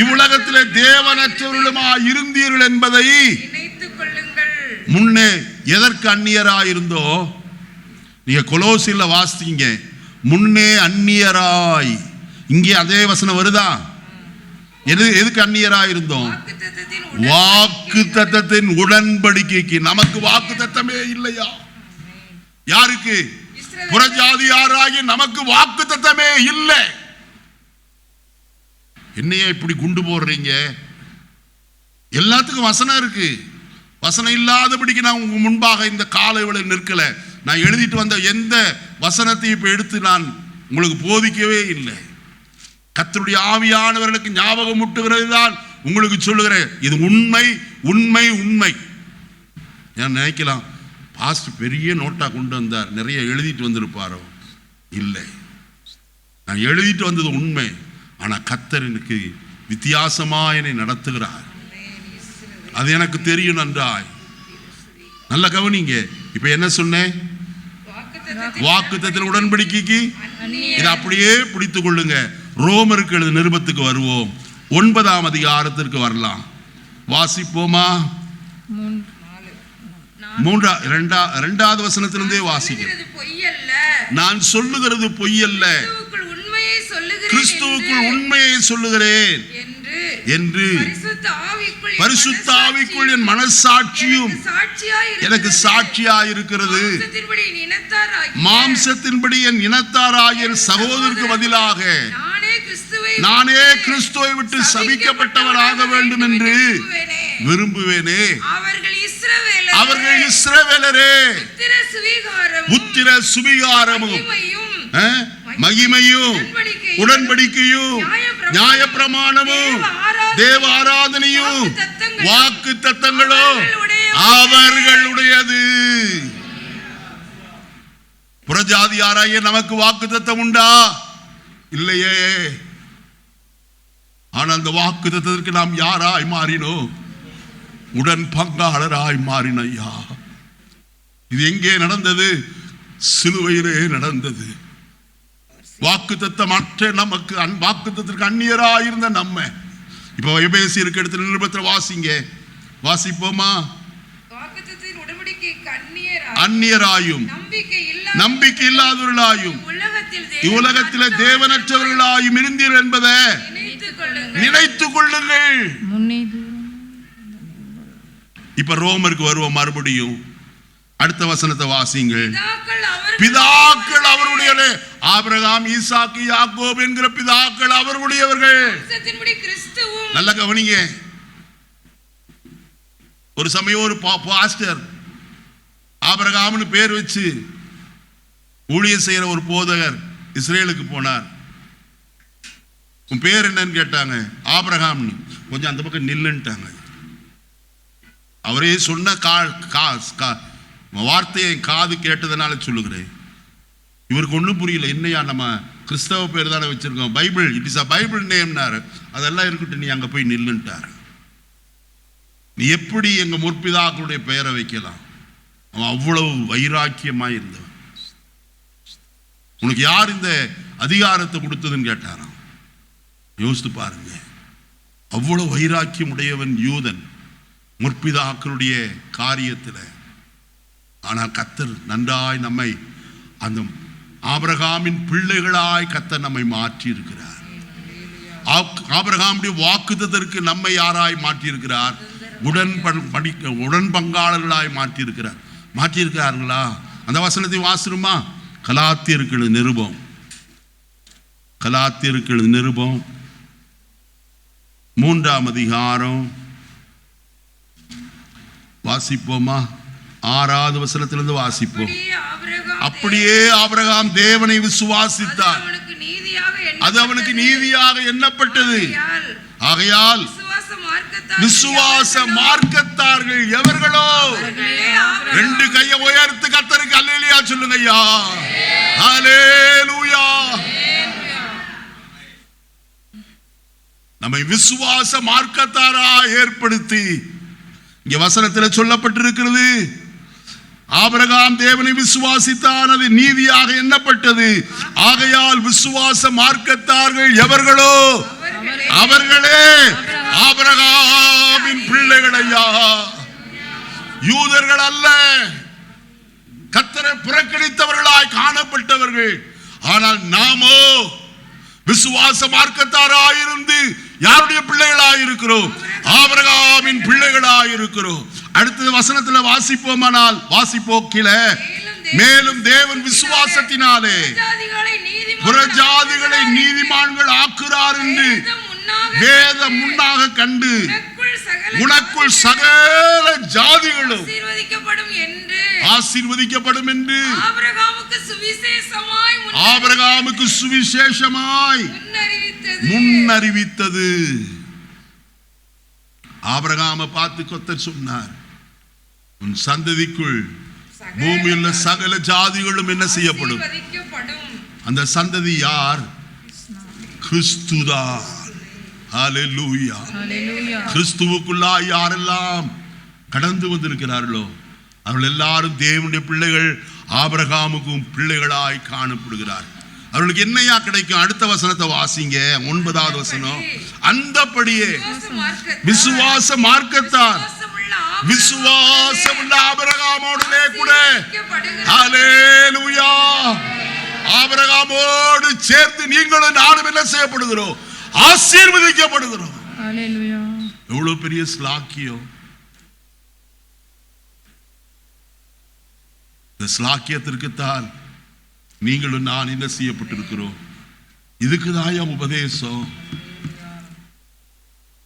இவ்வுலகத்திலே தேவனற்றவர்களுமாய் இருந்தீர்கள் என்பதை முன்னே எதற்கு அந்நியராயிருந்தோ? நீங்க கொலோசில வாசிங்க. முன்னே அந்நியராய். இங்கே அதே வசனம் வருதா? எதுக்கு அந்நியராயிருந்தோம்? வாக்குத்தத்தத்தின் உடன்படிக்கைக்கு. நமக்கு வாக்குத்தத்தமே இல்லையா? யாருக்கு? புறஜாதியாராகிய நமக்கு வாக்குத்தத்தமே இல்லை. என்னைய இப்படி குண்டு போடுறீங்க? எல்லாத்துக்கும் வசனம் இருக்கு. வசனம் இல்லாதபடிக்கு நான் உங்க முன்பாக இந்த காலை வேளை நிற்கல. நான் எழுதிட்டு வந்த எந்த வசனத்தையும் இப்ப எடுத்து நான் உங்களுக்கு போதிக்கவே இல்லை. கர்த்தருடைய ஆவியானவர்களுக்கு ஞாபகம் முட்டுகிறது தான் உங்களுக்கு சொல்லுகிறேன். இது உண்மை உண்மை உண்மை. நான் நினைக்கலாம், பாஸ்டர் பெரிய நோட்டா கொண்டு வந்தார், நிறைய எழுதிட்டு வந்திருப்பாரோ. இல்லை, நான் எழுதிட்டு வந்தது உண்மை. ஆனா கர்த்தர் எனக்கு வித்தியாசமா என்னை நடத்துகிறார். அது எனக்கு தெரியும் நன்றாய். நல்ல கவனிங்க. இப்ப என்ன சொன்னேன்? வாக்குத்தத்தத்தின் உடன்படிக்கைக்கு. இதை அப்படியே பிடித்துக் கொள்ளுங்க. ரோமருக்கு எழுதின நிருபத்துக்கு வருவோம். 9ஆம் அதிகாரத்திற்கு வரலாம். வாசிப்போமா? 2வது வசனத்திலிருந்தே வாசிக்கிறேன். நான் சொல்லுகிறது பொய்யல்ல, கிறிஸ்துவுக்குள் உண்மையை சொல்லுகிறேன் என்று பரிசுத்த ஆவிக்குள் என் மனசாட்சியும் எனக்கு சாட்சியாய் இருக்கிறது. மாம்சத்தின்படி என் இனத்தாராகிய சகோதரருக்கு பதிலாக நானே கிறிஸ்துவை விட்டு சபிக்கப்பட்டவராக வேண்டும் என்று விரும்புவேனே. அவர்கள் இஸ்ரவேலரே, புத்திர சுவிகாரமும் மகிமையும் உடன்படிக்கையும் நியாயப்பிரமாணமும் தேவ ஆராதனையும் வாக்கு தத்தங்களும் அவர்களுடையது. புறஜாதியாராகிய நமக்கு வாக்கு தத்தம் உண்டா? இல்லையே. ஆனால் அந்த வாக்கு தத்தத்திற்கு நாம் யாராய் மாறினோம்? உடன் பங்காளராய் மாறினையா. இது எங்கே நடந்தது? சிலுவையிலே நடந்தது. வாக்குத்தத்தம் அற்ற நமக்கு வாக்குத்தத்திற்கு அந்நியராயிருந்த நம்ம இப்ப எபேசியருக்கு எடுத்த நிருபத்தில் வாசிங்க. வாசிப்போமா? அந்நியராயும் நம்பிக்கை இல்லாதவர்களாயும் இவ்வுலகத்திலே தேவனற்றவர்களாயும் இருந்தீர்கள் என்பதை நினைத்துக் கொள்ளுங்கள். இப்ப ரோமருக்கு வருவோம் மறுபடியும். அடுத்த வசனத்தை வாசிங்கள். பிதாக்கள் அவருடைய ஆபிரகாம், ஈசாக்கு, யாக்கோபு என்கிற பிதாக்கள் அவர்களுடையவர்கள். நல்ல கவனிங்க. ஒரு சமயம் ஒரு பாஸ்டர் ஆபிரகாம்னு பேர் வச்சு ஊழியம் செய்யற ஒரு போதகர் இஸ்ரேலுக்கு போனார். உன் பேர் என்னன்னு கேட்டாங்க. ஆபிரகாம்னு. கொஞ்சம் அந்த பக்கம் நில்லுன்ட்டாங்க. அவரே சொன்ன வார்த்தையை காது கேட்டதுனால சொல்லுகிறேன். இவருக்கு ஒன்றும் புரியல. என்னையா நம்ம கிறிஸ்தவ பேர் தானே வச்சிருக்கோம், Bible, it is a Bible நேம்னாரு. அதெல்லாம் இருக்கட்டும், நீ அங்கே போய் நில்லுன்ட்டாரு. நீ எப்படி எங்க முற்பிதாக்களுடைய பெயரை வைக்கலாம்? அவன் அவ்வளவு வைராக்கியமாய் இருந்தவன். உனக்கு யார் இந்த அதிகாரத்தை கொடுத்ததுன்னு கேட்டாராம். யோசித்து பாருங்க. அவ்வளவு வைராக்கியம் உடையவன் யூதன் முற்பிதாக்களுடைய காரியத்தில். ஆனால் கர்த்தர் நன்றாய் நம்மை அந்த ஆபிரகாமின் பிள்ளைகளாய் கர்த்தர் நம்மை மாற்றி இருக்கிறார். ஆபிரகாமுடைய வாக்குத்தத்தத்திற்கு நம்மை யாராய் மாற்றி இருக்கிறார்? உடன் பங்காளர்களாய் மாற்றி இருக்கிறார். மாற்றி இருக்கிறார்களா? அந்த வசனத்தை வாசிருமா? கலாத்தியர்கள் நிருபம், கலாத்தியர்கள் நிருபம் 3ஆம் அதிகாரம் வாசிப்போமா? 6வது வசனத்திலிருந்து வாசிப்போம். அப்படியே ஆபிரகாம் தேவனை விசுவாசித்தார், அது அவனுக்கு நீதியாக எண்ணப்பட்டது. ஆகையால் விசுவாச மார்க்கத்தார்கள் எவர்களோ, 2 கையை உயர்த்து கர்த்தருக்கு அல்லேலூயா சொல்லுங்க ஐயா. அல்லேலூயா. நம்மை விசுவாச மார்க்கத்தாரா ஏற்படுத்தி, இங்க வசனத்தில் சொல்லப்பட்டிருக்கிறது, ஆபிரகாம் தேவனை விசுவாசித்தான், அது நீதியாக எண்ணப்பட்டது. ஆகையால் விசுவாச மார்க்கத்தார்கள் எவர்களோ அவர்களே ஆபிரகாமின் பிள்ளைகள் ஐயா. யூதர்கள் அல்ல, கர்த்தரை புறக்கணித்தவர்களாய் காணப்பட்டவர்கள். ஆனால் நாமோ விசுவாச மார்க்கத்தாராயிருந்து யாருடைய பிள்ளைகளாயிருக்கிறோம்? ஆபிரகாமின் பிள்ளைகளாயிருக்கிறோம். அடுத்த வசனத்தில் வாசிப்போமானால் வாசிப்போம் கீழே. மேலும் தேவன் விசுவாசத்தினாலே புறஜாதிகளை நீதிமான்கள் ஆக்குறார் என்று வேதம் முன்னாக கண்டு உனக்குள் சகல ஜாதிகளும் ஆசீர்வதிக்கப்படும் என்று ஆபிரகாமுக்கு சுவிசேஷமாய் முன்னறிவித்தது. ஆபிரகாமை பார்த்து கர்த்தர் சொன்னார், உன் சந்ததிக்குள் பூமியில் சகல ஜாதிகளும் என்ன செய்யப்படும்? அந்த சந்ததி யார்? கிறிஸ்துதான். ஹல்லேலூயா. கிறிஸ்துவுக்குள்ளாய் யாரெல்லாம் கடந்து வந்திருக்கிறார்களோ அவர்கள் எல்லாரும் தேவனுடைய பிள்ளைகள், ஆபிரகாமுக்கும் பிள்ளைகளாய் காணப்படுகிறார். அவர்களுக்கு என்னையா கிடைக்கும்? அடுத்த வசனத்தை வாசிங்க, 9வது வசனம். அந்தபடியே விசுவாச மார்க்கத்தார் விசுவாசமுள்ள ஆபிரகாமோடே கூட ஹல்லேலூயா ஆபிரகாமோடு சேர்ந்து நீங்களும் நானும் என்ன செய்யப்படுகிறோம்? ஆசீர்வதிக்கப்படுகிறோம். ஹல்லேலூயா. எவ்வளவு பெரிய ஸ்லாக்கியம்! இந்த ஸ்லாக்கியத்திற்குத்தான் நீங்களும் நான் என்ன செய்யப்பட்டிருக்கிறோம். இதுக்குதான் உபதேசம்.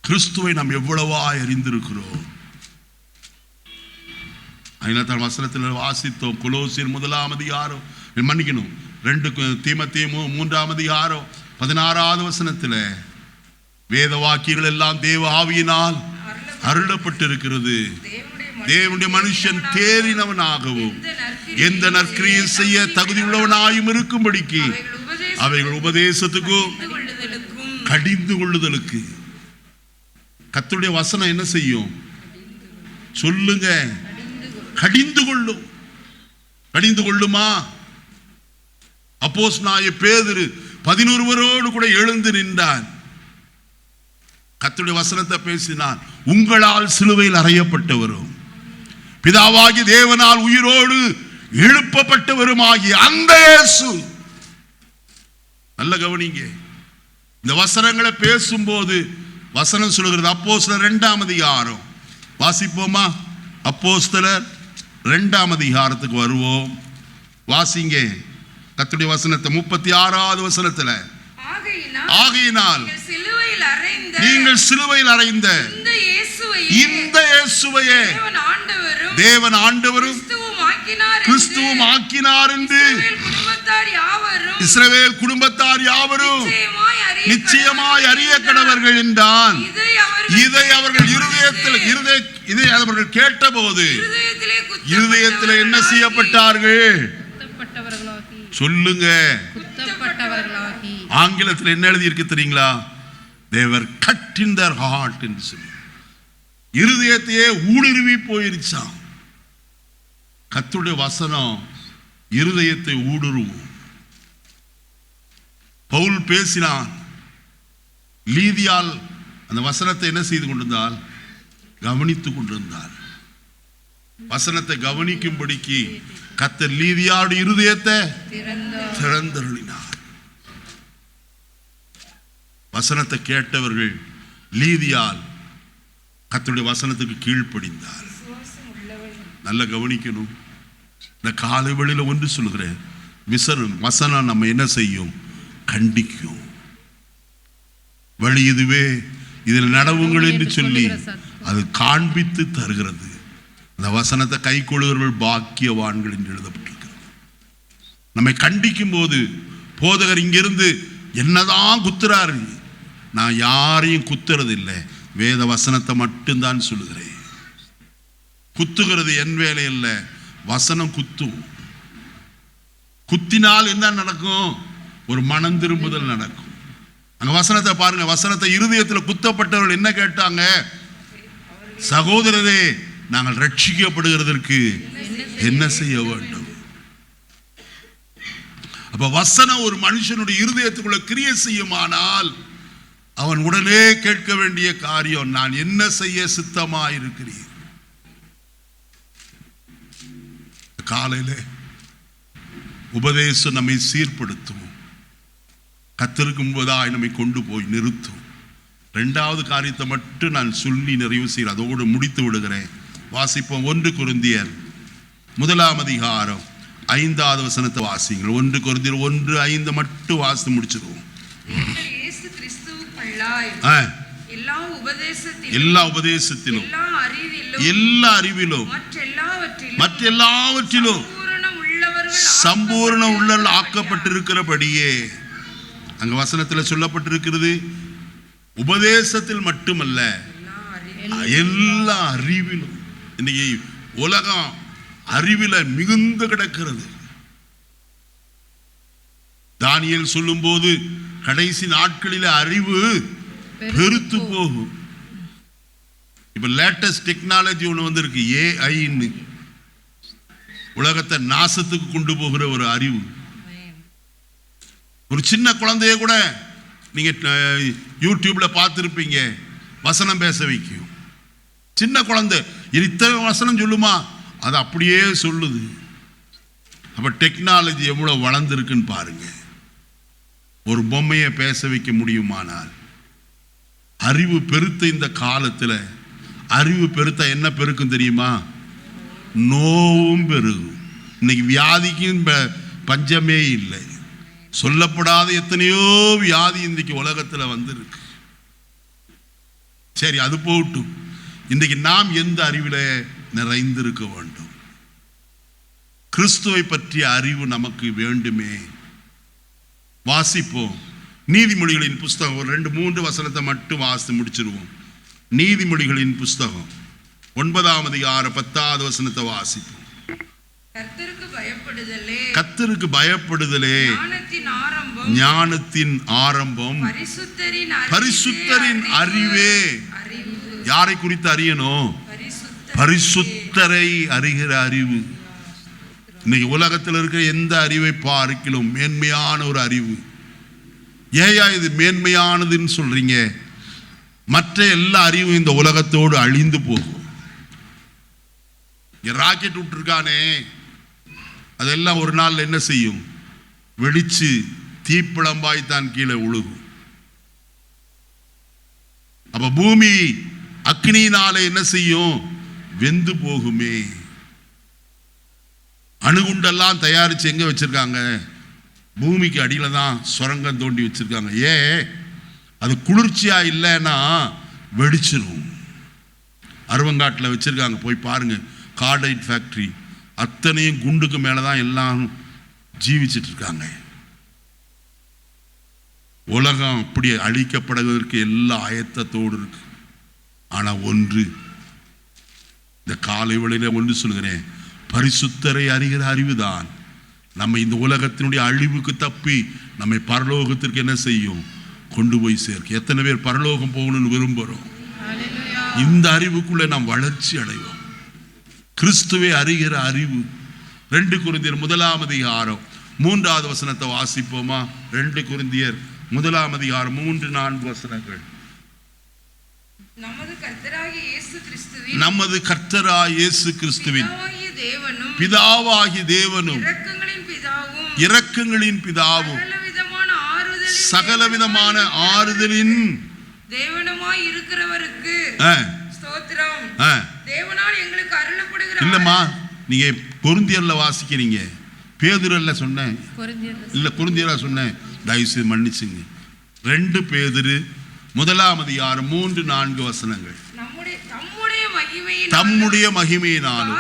கிறிஸ்துவை நாம் எவ்வளவா அறிந்திருக்கிறோம். ஐநத்தாம் வசனத்தில் வாசித்தோம். கொலோசியர் 1ஆம் அதிகாரம், மன்னிக்கணும், 2 தீமோத்தேயு 3ஆம் அதிகாரம் 16வது வசனத்தில் வேத வாக்கியங்கள் எல்லாம் தேவ ஆவியினால் அருளப்பட்டிருக்கிறது. தேவனுடைய மனுஷன் தேறினவனாகவும் எந்த நற்கிரியை செய்ய தகுதி உள்ளவனாயும் இருக்கும்படிக்கு அவைகள் உபதேசத்துக்கும் கடிந்து கொள்ளுதலுக்கு. கர்த்தருடைய வசனம் என்ன செய்யும்? சொல்லுங்க. கடிந்து கொள்ளும். கடிந்து கொள்ளுமா? அப்போஸ்தலனாகிய பேதுரு 11 கூட எழுந்து நின்றான். கர்த்தருடைய வசனத்தை பேசினான். உங்களால் சிலுவையில் அறையப்பட்டவரும் பிதாவாகிய தேவனால் உயிரோடு எழுப்பப்பட்டவருமாகிய அந்த இயேசு. நல்ல கவனிங்க. இந்த வசனங்களை பேசும்போது வசனம் சொல்கிறது. அப்போஸ்தலர் 2ஆம் அதிகாரம் வாசிப்போமா? அப்போஸ்தலர் 2ஆம் அதிகாரத்துக்கு வருவோம். வாசிங்க கர்த்தருடைய வசனத்தை 36வது வசனத்துல. ஆகையினால் நீங்கள் சிலுவையில் அறைந்த இந்த இயேசுவையே தேவன் ஆண்டவரும் கிறிஸ்துவும் ஆக்கினார் என்று இஸ்ரவேல் குடும்பத்தார் யாவரும் நிச்சயமாய் அறிய கடவர்கள் என்றான். இதை அவர்கள் அவர்கள் கேட்டபோது இருதயத்தில் என்ன செய்யப்பட்டார்கள்? சொல்லுங்க. ஆங்கிலத்தில் என்ன எழுதி இருக்கு தெரியுங்களா? they were cut in their heart என்று சொல்லி இருதயத்தையே ஊடுருவி போயிருச்சாம். கர்த்தருடைய வசனம் இருதயத்தை ஊடுருவும். பவுல் பேசினான். லீதியால் அந்த வசனத்தை என்ன செய்து கொண்டிருந்தால்? கவனித்துக் கொண்டிருந்தார். வசனத்தை கவனிக்கும்படிக்கு கர்த்தர் லீதியாவுடைய இருதயத்தை திறந்தருளினார். வசனத்தை கேட்டவர்கள் லீதியால் கர்த்தருடைய வசனத்துக்கு கீழ்ப்படிந்தார். நல்ல கவனிக்கணும். இந்த காலை வேளையில ஒன்று சொல்கிறேன், வசனம் நம்ம என்ன செய்யும்? கண்டிக்கும். வழி இதுவே, இதில் நடவுங்கள் என்று சொல்லி அது காண்பித்து தருகிறது. அந்த வசனத்தை கை கொள்ளுகிறவர்கள் பாக்கியவான்கள் என்று எழுதப்பட்டிருக்கிறது. நம்மை கண்டிக்கும் போது போதகர் இங்கிருந்து என்னதான் குத்துறாரு, நான் யாரையும் குத்துறது இல்லை, வேத வசனத்தை மட்டும்தான் சொல்லுகிறேன். குத்துகிறது என் வேலை இல்லை, வசனம் குத்தும். குத்தினால் என்ன நடக்கும்? ஒரு மனம் திரும்புதல் நடக்கும். அங்க வசனத்தை பாருங்க. வசனத்தை இருதயத்தில் குத்தப்பட்டவர்கள் என்ன கேட்டாங்க? சகோதரரே, நாங்கள் ரட்சிக்கப்படுகிறதற்கு என்ன செய்ய வேண்டும்? அப்ப வசனம் ஒரு மனுஷனுடைய இருதயத்துக்குள்ள கிரியை செய்யுமானால் அவன் உடனே கேட்க வேண்டிய காரியம், நான் என்ன செய்ய சித்தமாயிருக்கிறேன்? காலையில உபதேசம் நம்மை சீர்படுத்தும், கர்த்தருக்கு முன்பதாய் நம்மை கொண்டு போய் நிறுத்தும். 2வது காரியத்தை மட்டும் நான் சொல்லி நிறைவு செய்கிறேன், அதோடு முடித்து விடுகிறேன். வாசிப்போம். 1 கொரிந்தியர் 1ஆம் அதிகாரம் 5வது வசனத்தை வாசிங்கள். 1 கொரிந்தியர் 1:5 மட்டும் வாசித்து முடிச்சிருவோம். எல்லா உபதேசத்திலும் எல்லா அறிவிலும் மற்றெல்லாவற்றிலும் சம்பூர்ணம் உள்ள ஆக்கப்பட்டிருக்கிறபடியே. அங்க வசனத்தில் சொல்லப்பட்டிருக்கிறது, உபதேசத்தில் மட்டுமல்ல, எல்லா அறிவிலும். இன்னைக்கு உலகம் அறிவில மிகுந்து கிடக்கிறது. தானியேல் சொல்லும் போது கடைசி நாட்களில் அறிவு பெருத்து போகும். இப்ப லேட்டஸ்ட் டெக்னாலஜி ஒண்ணு வந்திருக்கு, ஏஐன்னு. உலகத்தை நாசத்துக்கு கொண்டு போகிற ஒரு அறிவு. ஒரு சின்ன குழந்தைய கூட நீங்க யூடியூப்ல பார்த்துருப்பீங்க, வசனம் பேச வைக்கும். சின்ன குழந்தை இத்தனை வசனம் சொல்லுமா, அது அப்படியே சொல்லுது. அப்ப டெக்னாலஜி எவ்வளவு வளர்ந்துருக்குன்னு பாருங்க. ஒரு பொம்மையை பேச வைக்க முடியுமானால், அறிவு பெருத்த இந்த காலத்தில் அறிவு பெருத்த என்ன பெருக்கும் தெரியுமா? நோவும் பெருகும். இன்னைக்கு வியாதிக்கும் பஞ்சமே இல்லை. சொல்லப்படாத எத்தனையோ வியாதி இன்றைக்கு உலகத்தில் வந்திருக்கு. சரி, அது போகட்டும். இன்றைக்கு நாம் எந்த அறிவில் நிறைந்திருக்க வேண்டும்? கிறிஸ்துவை பற்றிய அறிவு நமக்கு வேண்டுமே. வாசிப்போம். நீதிமொழிகளின் புஸ்தகம் 2-3 வசனத்தை மட்டும் வாசித்து முடிச்சிருவோம். நீதிமொழிகளின் புஸ்தகம் 9ஆம் அதிகாரம் 10வது வசனத்தை வாசிப்போம். கர்த்தருக்கு பயப்படுதலே ஞானத்தின் ஆரம்பம், பரிசுத்தரின் அறிவே. யாரை குறித்து அறியணும்? பரிசுத்தரை அறிகிற அறிவு. இன்னைக்கு உலகத்தில் இருக்கிற எந்த அறிவை பார்க்கிலும் மேன்மையான ஒரு அறிவு. ஏயா இது மேன்மையானதுன்னு சொல்றீங்க? மற்ற எல்லா அறிவும் இந்த உலகத்தோடு அழிந்து போகும். ராக்கெட் விட்டுருக்கானே, அதெல்லாம் ஒரு நாள் என்ன செய்யும்? வெடிச்சு தீப்பிழம்பாய்த்தான் கீழே உழுகும். அப்ப பூமி அக்னியினாலே என்ன செய்யும்? வெந்து போகுமே. அணுகுண்டெல்லாம் தயாரித்து எங்கே வச்சுருக்காங்க? பூமிக்கு அடியில் தான் சுரங்கம் தோண்டி வச்சுருக்காங்க. ஏன்? அது குளிர்ச்சியாக இல்லைன்னா வெடிச்சிடும். அருவங்காட்டில் வச்சுருக்காங்க, போய் பாருங்கள். கார்டைட் ஃபேக்ட்ரி அத்தனையும் குண்டுக்கு மேலே தான் எல்லாம் ஜீவிச்சிட்டு இருக்காங்க. உலகம் அப்படி அழிக்கப்படுவதற்கு எல்லா ஆயத்தத்தோடு இருக்கு. ஆனால் ஒன்று, இந்த காலை வேளையில ஒன்று சொல்கிறேன், பரிசுத்தரை அறிகிற அறிவுதான் நம்ம இந்த உலகத்தினுடைய அழிவுக்கு தப்பி நம்மை பரலோகத்திற்கு என்ன செய்யும்? கொண்டு போய் சேர்க்க. எத்தனை பேர் பரலோகம் போகணும்னு விரும்புகிறோம்? இந்த அறிவுக்குள்ளே நாம் வளர்ச்சி அடைவோம். கிறிஸ்துவை அறிகிற அறிவு. 2 கொரிந்தியர் 1:3 வாசிப்போமா? 2 கொரிந்தியர் 1:3-4 வசனங்கள். நமது கர்த்தராகிய இயேசு கிறிஸ்துவின் பிதாவாகிய தேவனும் இரக்கங்களின் பிதாவும் சகலவிதமான ஆறுதலின் தேவனுமாய் இருக்கிறவருக்கு ஸ்தோத்திரம். தேவனால் எங்களுக்கு அருளப்படுகிற இல்லம்மா, நீங்க கொரிந்தியர்ல வாசிக்கிறீங்க, பேதுருல சொன்னேன் இல்ல, கொரிந்தியரா சொன்னேன், தயவுசெய்து மன்னிச்சுங்க. 2 பேதுரு 1:3-4 வசனங்கள். தம்முடைய மகிமையினாலும்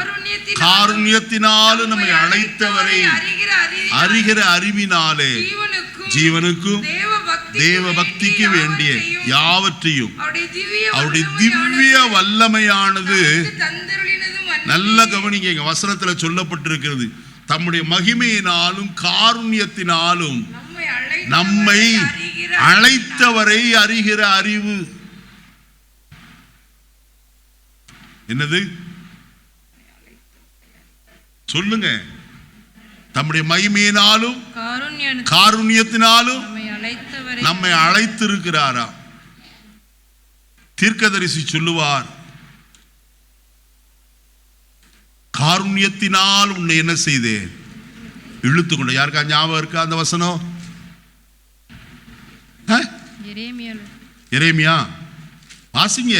காருண்யத்தினாலும் நம்மை அழைத்தவரை அறிகிற அறிவினாலே ஜீவனுக்கும் தேவ பக்திக்கு வேண்டிய யாவற்றையும் அவருடைய திவ்ய வல்லமையானது. நல்ல கவனிங்க, வசனத்துல சொல்லப்பட்டிருக்கிறது, தம்முடைய மகிமையினாலும் காருண்யத்தினாலும் நம்மை அழைத்தவரை அறிகிற அறிவு. என்னது சொல்லுங்க? தம்முடைய மகிமையினாலும் காருண்யத்தினாலும் நம்மை அழைத்திருக்கிறாரா? தீர்க்கதரிசி சொல்லுவார், காருண்யத்தினால் உன்னை என்ன செய்தேன்? இழுத்துக்கொண்ட. யாருக்கா ஞாபகம் இருக்கா அந்த வசனம்? எரேமியா வாசிங்க.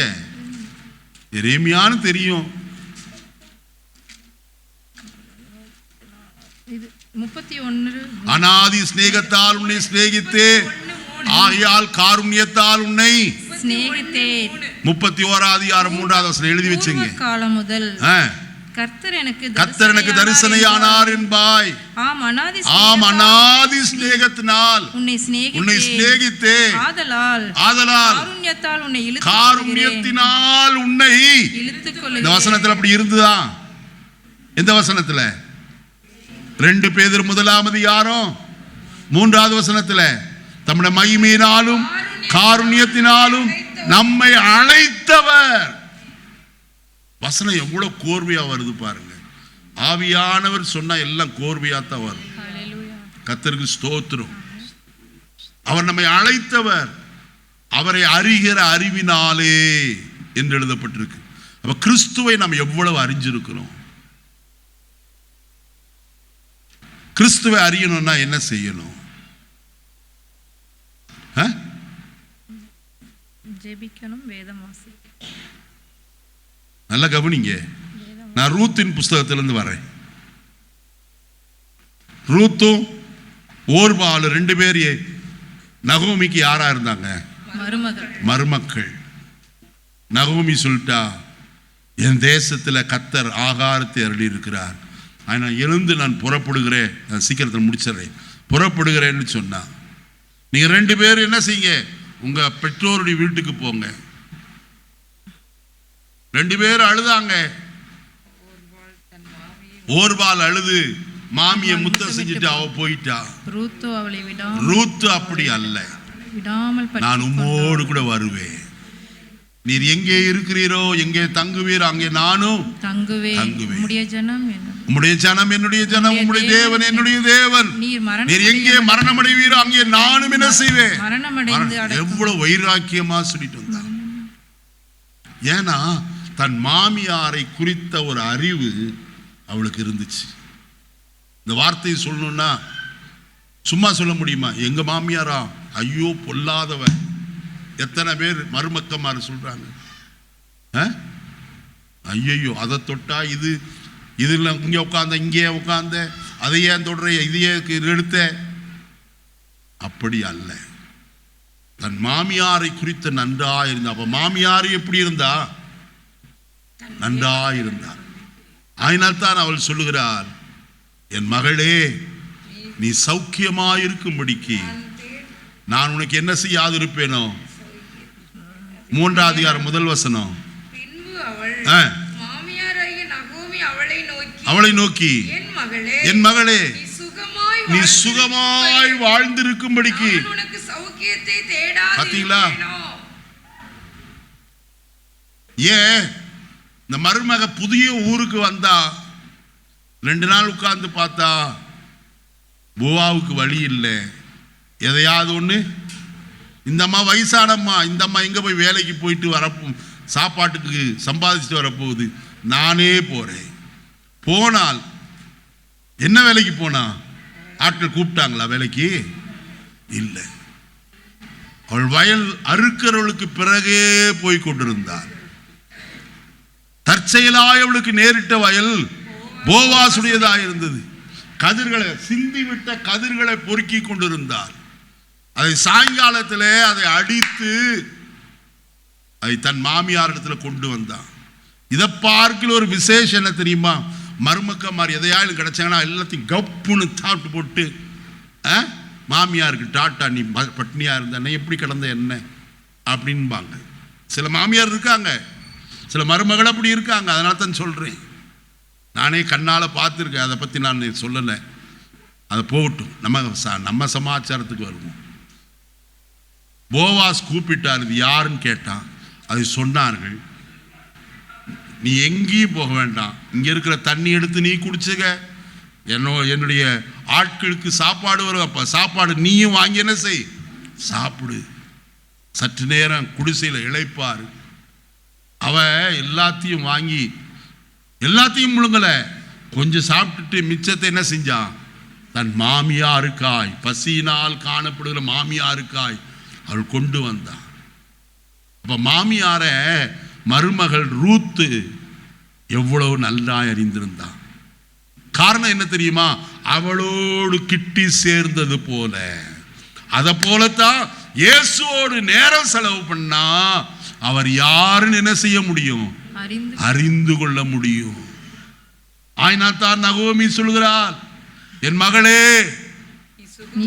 எரேமியான்னு தெரியும். 31 அநாதி சிநேகத்தால் உன்னை சிநேகித்தே, ஆகையால் காருண்யத்தால் உன்னை சிநேகித்தேன். 31:3 எழுதி வச்சுங்க. காலம் முதல் கர்த்தர் எனக்கு தரிசனையானார் என்பாய். ஆம், அநாதி சிநேகத்தினால் உன்னை சிநேகித்தே, ஆதலால் காருண்யத்தினால் உன்னை. இந்த வசனத்துல அப்படி இருந்துதா? எந்த வசனத்துல? 2 பேதுரு 1:3 வசனத்துல தம்முடைய மகிமையினாலும் காருண்யத்தினாலும் நம்மை அழைத்தவர். வசனம் எவ்வளவு கோர்வையா வருது பாருங்க. ஆவியானவர் சொன்னா எல்லாம் கோர்வையா தான் வரும். கர்த்தருக்கு ஸ்தோத்திரம். அவர் நம்மை அழைத்தவர், அவரை அறிகிற அறிவினாலே என்று எழுதப்பட்டிருக்கு. அப்ப கிறிஸ்துவை நாம் எவ்வளவு அறிஞ்சிருக்கிறோம்? கிறிஸ்துவை அறியணும்னா என்ன செய்யணும்? ஜெபிக்கணும், வேதம் வாசிக்கணும். நல்ல கவனிங்க. நான் ரூத்தின் புஸ்தகத்திலிருந்து வரேன். ரூத்தும் ஓர்பால் 2 பேர் நகோமிக்கு யாரா இருந்தாங்க? மருமக்கள். நகோமி சொல்லிட்டா, என் தேசத்தில் கர்த்தர் ஆகாரத்தை அருளி இருக்கிறார், நான் எழுந்து நான் புறப்படுகிறேன், நான் சீக்கிரத்தில் முடிச்சிடறேன், புறப்படுகிறேன்னு சொன்னா, நீங்க 2 பேரும் என்ன செய்யுங்க? உங்க பெற்றோருடைய வீட்டுக்கு போங்க. 2 பேரும் அழுதாங்க. ஓர்பால் அழுது மாமியை முத்தம் செஞ்சுட்டு அவ போயிட்டா. ரூத்து அப்படி அல்ல, நான் உம்மோடு கூட வருவேன், நீர் எங்கே இருக்கிறீரோ, எங்கே தங்குவீரோ, அங்கே நானும் தங்குவேன். உம்முடைய ஜனம் என்னுடைய ஜனம், உம்முடைய தேவன் என்னுடைய தேவன். நீர் எங்கே மரணம் அடைவீரோ, அங்கே நானும் என்ன செய்வேன்? எவ்வளவு வைராக்கியமா சொல்லிட்டு வந்தான். ஏன்னா தன் மாமியாரை குறித்த ஒரு அறிவு அவளுக்கு இருந்துச்சு. இந்த வார்த்தையை சொல்லணும்னா சும்மா சொல்ல முடியுமா? எங்க மாமியாரா, ஐயோ பொல்லாதவன். எத்தனை பேர் மருமக்கமாறு சொல்றாங்க, ஐயோ அதை தொட்டா இது இதில் இங்கே உட்காந்த, இங்கே உட்காந்த, அதை ஏன் தொடர, இதையே எடுத்த. அப்படி அல்ல. தன் மாமியாரை குறித்து நன்றாயிருந்தா. அப்ப மாமியார் எப்படி இருந்தா? நன்றாயிருந்தார். அதனால் தான் அவள் சொல்லுகிறார், என் மகளே, நீ சௌக்கியமாயிருக்கும்படிக்கு நான் உனக்கு என்ன செய்யாது இருப்பேனோ. 3ஆம் அதிகாரம் 1 வசனம். அவளை நோக்கி, என் மகளே, நீ சுகமாய் வாழ்ந்திருக்கும்படிக்கு. பாத்தீங்களா? ஏன் இந்த மருமக புதிய ஊருக்கு வந்தா 2 நாள் உட்கார்ந்து பார்த்தா போவாவுக்கு வழி இல்லை. எதையாவது ஒண்ணு, இந்த அம்மா வயசானம்மா, இந்த அம்மா எங்க போய் வேலைக்கு போயிட்டு வர, சாப்பாட்டுக்கு சம்பாதிச்சுட்டு வரப்போகுது, நானே போறேன். போனால் என்ன வேலைக்கு போனா? ஆட்கள் கூப்பிட்டாங்களா வேலைக்கு? இல்லை. அவள் வயல் அறுக்கிறவளுக்கு பிறகே போய் கொண்டிருந்தார். தற்செயலாய் அவளுக்கு நேரிட்ட வயல் போவாசுடையதாக இருந்தது. கதிர்களை, சிந்திவிட்ட கதிர்களை பொறுக்கி கொண்டிருந்தார். அதை சாயங்காலத்தில் அதை அடித்து அதை தன் மாமியாரிடத்துல கொண்டு வந்தான். இதை பார்க்கல ஒரு விசேஷம் என்ன தெரியுமா? மருமக்கமார் எதையாலும் கிடைச்சாங்கன்னா எல்லாத்தையும் கப்புன்னு சாப்பிட்டு போட்டு மாமியாருக்கு டாட்டா, நீ பட்னியா இருந்த எப்படி கிடந்த என்ன அப்படின்பாங்க. சில மாமியார் இருக்காங்க, சில மருமகள் அப்படி இருக்காங்க. அதனால தான் சொல்றேன். நானே கண்ணால் பார்த்துருக்கேன். அதை பற்றி நான் சொல்லலை. அதை போகட்டும், நம்ம சமாச்சாரத்துக்கு வருவோம். போவாஸ் கூப்பிட்டார். இது யாருன்னு கேட்டான். அதை சொன்னார்கள், நீ எங்கேயும் போக வேண்டாம், இங்கே இருக்கிற தண்ணி எடுத்து நீ குடிச்சுக்க, என்னுடைய ஆட்களுக்கு சாப்பாடு வரும், அப்போ சாப்பாடு நீயும் வாங்கி என்ன செய், சாப்பிடு. சற்று நேரம் குடிசையில் இளைப்பாரு. அவ எல்லாத்தையும் வாங்கி எல்லாத்தையும் முழுங்கல, கொஞ்சம் சாப்பிட்டுட்டு மிச்சத்தை என்ன செஞ்சான்? தன் மாமியாருக்காய், பசியினால் காணப்படுகிற மாமியாருக்காய் அவள் கொண்டு வந்தான். அப்ப மாமியார மருமகள் ரூத்து எவ்வளவு நல்லாய் அறிந்திருந்தான். காரணம் என்ன தெரியுமா? அவளோடு கிட்டி சேர்ந்தது போல. அத போலத்தான் இயேசுவோடு நேரம் செலவு பண்ணா அவர் யாருன்னு என்ன செய்ய முடியும்? அறிந்து கொள்ள முடியும். ஆயினாத்தான் நகோமி சொல்கிறார், என் மகளே,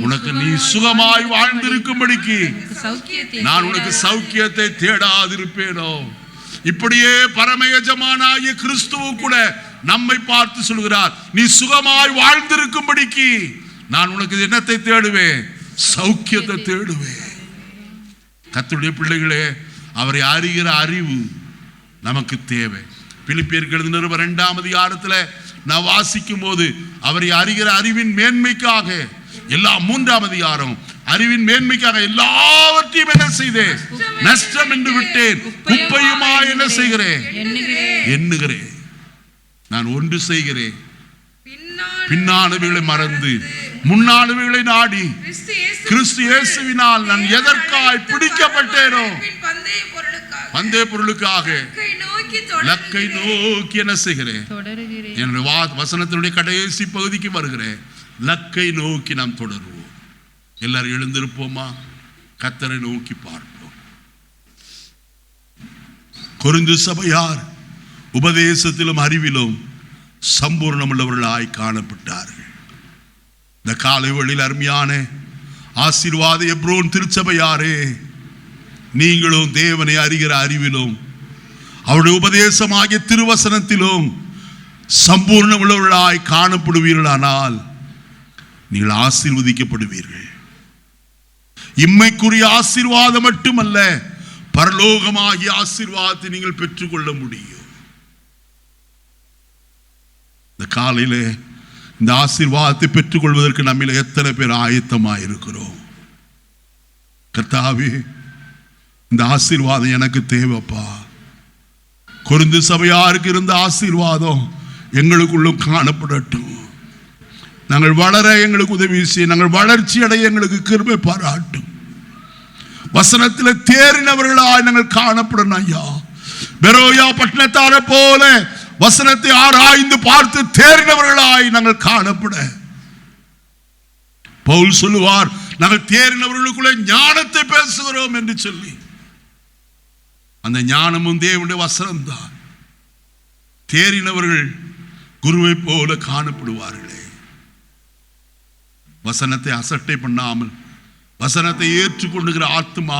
உனக்கு நீ சுகமாய் வாழ்ந்திருக்கும்படிக்கு நான் உனக்கு சௌக்கியத்தை தேடாதிருப்பேனோ. இப்படியே பரம எஜமானாகிய கிறிஸ்துவ கூட நம்மை பார்த்து சொல்கிறார், நீ சுகமாய் வாழ்ந்திருக்கும்படிக்கு நான் உனக்கு என்னத்தை தேடுவேன்? சௌக்கியத்தை தேடுவேன். கர்த்தருடைய பிள்ளைகளே, அவரை அறிகிற அறிவு நமக்கு தேவை. பிலிப்பியருக்கு எழுதின 2ஆம் அதிகாரத்தில் நான் வாசிக்கும் போது அவரை அறிகிற அறிவின் மேன்மைக்காக, எல்லா 3ஆம் அதிகாரம் அறிவின் மேன்மைக்காக எல்லாவற்றையும் என்ன செய்தேன்? நஷ்டம் என்று விட்டேன், குப்பையுமா என்ன செய்கிறேன்? எண்ணுகிறேன். நான் ஒன்று செய்கிறேன், பின்னானவைகளை மறந்து முன்னானவைகளை நாடி கிறிஸ்து இயேசுவினால் நான் எதற்காய் பிடிக்கப்பட்டேனோ பந்தய பொருளுக்காக லக்கை நோக்கி என்ன செய்கிறேன்? என்னுடைய வசனத்தினுடைய கடைசி பகுதிக்கு வருகிறேன். லக்கை நோக்கி நாம் தொடருவோம். எல்லாரும் எழுந்திருப்போமா? கர்த்தரை நோக்கி பார்ப்போம். கொரிந்து சபையார் உபதேசத்திலும் அறிவிலும் சம்பூர்ணம் உள்ளவர்களாய் காணப்பட்டார்கள். இந்த காலை வேளையில் அருமையான ஆசீர்வாத எப்ரோன் திருச்சபையாரே, நீங்களும் தேவனை அறிகிற அறிவிலும் அவருடைய உபதேசமாகிய திருவசனத்திலும் சம்பூர்ணம் உள்ளவர்களாய் காணப்படுவீர்களானால் நீங்கள் ஆசீர்வதிக்கப்படுவீர்கள். இம்மைக்குரிய ஆசீர்வாதம் மட்டுமல்ல, பரலோகமாகிய ஆசீர்வாதத்தை நீங்கள் பெற்றுக்கொள்ள முடியும். இந்த காலையிலே இந்த ஆசீர்வாதத்தை பெற்றுக்கொள்வதற்கு நம்மில் எத்தனை பேர் ஆயத்தமாக இருக்கிறோம்? கர்த்தாவே, இந்த ஆசீர்வாதம் எனக்கு தேவைப்பா. கொரிந்து சபையாருக்கு இருந்த ஆசீர்வாதம் எங்களுக்குள்ளும் காணப்படட்டும். நாங்கள் வளர எங்களுக்கு உதவி செய்ய, நாங்கள் வளர்ச்சி அடைய எங்களுக்கு கிருபை பாராட்டும். வசனத்தில் தேறினவர்களாய் நாங்கள் காணப்படணும் ஐயா. பெரோயா பட்டணத்தாரை போல வசனத்தை ஆராய்ந்து பார்த்து தேறினவர்களாய் நாங்கள் காணப்பட, பவுல் சொல்லுவார், நாங்கள் தேறினவர்களுக்குள்ளே ஞானத்தை பேசுகிறோம் என்று சொல்லி. அந்த ஞானமும் தேவனுடைய வசனம் தான். தேறினவர்கள் குருவை போல காணப்படுவார்களே. வசனத்தை அசட்டை பண்ணாமல் வசனத்தை ஏற்றுக்கொண்டுகிற ஆத்மா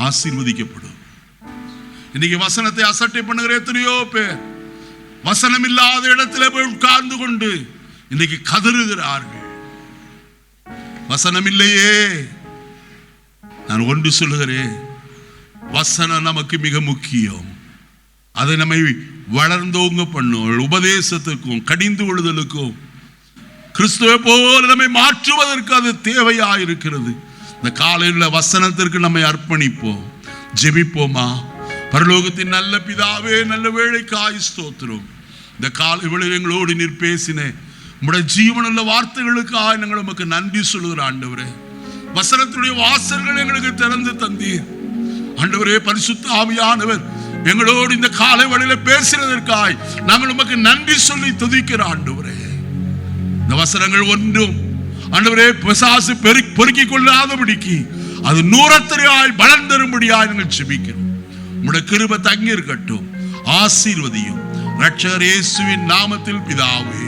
ஆசீர்வதிக்கப்படும். இன்னைக்கு வசனத்தை அசட்டை பண்ணுகிற எத்தனையோ பேர் வசனம் இல்லாத இடத்துல போய் உட்கார்ந்து கொண்டு இன்னைக்கு கதறுகிறார்கள். வசனம் இல்லையே. நான் ஒன்று சொல்லுகிறேன், வசனம் நமக்கு மிக முக்கியம். அதை நம்மை வளர்ந்தோங்க பண்ணும். உபதேசத்துக்கும் கடிந்து கொள்ளுதலுக்கும் கிறிஸ்துவை போல நம்மை மாற்றுவதற்கு அது தேவையா இருக்கிறது. இந்த காலையில் வசனத்திற்கு நம்மை அர்ப்பணிப்போம். ஜெபிப்போமா? பரலோகத்தின் நல்ல பிதாவே, நல்ல வேளைக்காய் ஸ்தோத்திரம். இந்த காலை வேளையில் எங்களோடு நீர் பேசினேன். உம்முடைய ஜீவனுள்ள வார்த்தைகளுக்காக நாங்கள் நமக்கு நன்றி சொல்லுகிற ஆண்டவரே. வசனத்துடைய வாசல்கள் எங்களுக்கு திறந்து தந்தீர் ஆண்டவரே. பரிசுத்த ஆவியானவர் எங்களோடு இந்த காலை வேளையில பேசினதற்காய் நாங்கள் உமக்கு நன்றி சொல்லி துதிக்கிற ஆண்டவரே. இந்த வசனங்கள் ஒன்றும் ஆண்டவரே பிசாசு பொறுக்கிக் கொள்ளாதபடிக்கு அது நூறத்தரையாய் வளர்ந்தரும்படியாய் நாங்கள் ஜெபிக்கிறோம். உம்முடைய கிருபை தங்கி இருக்கட்டும். ஆசீர்வதியும். இரட்சகர் இயேசுவின் நாமத்தில் பிதாவே.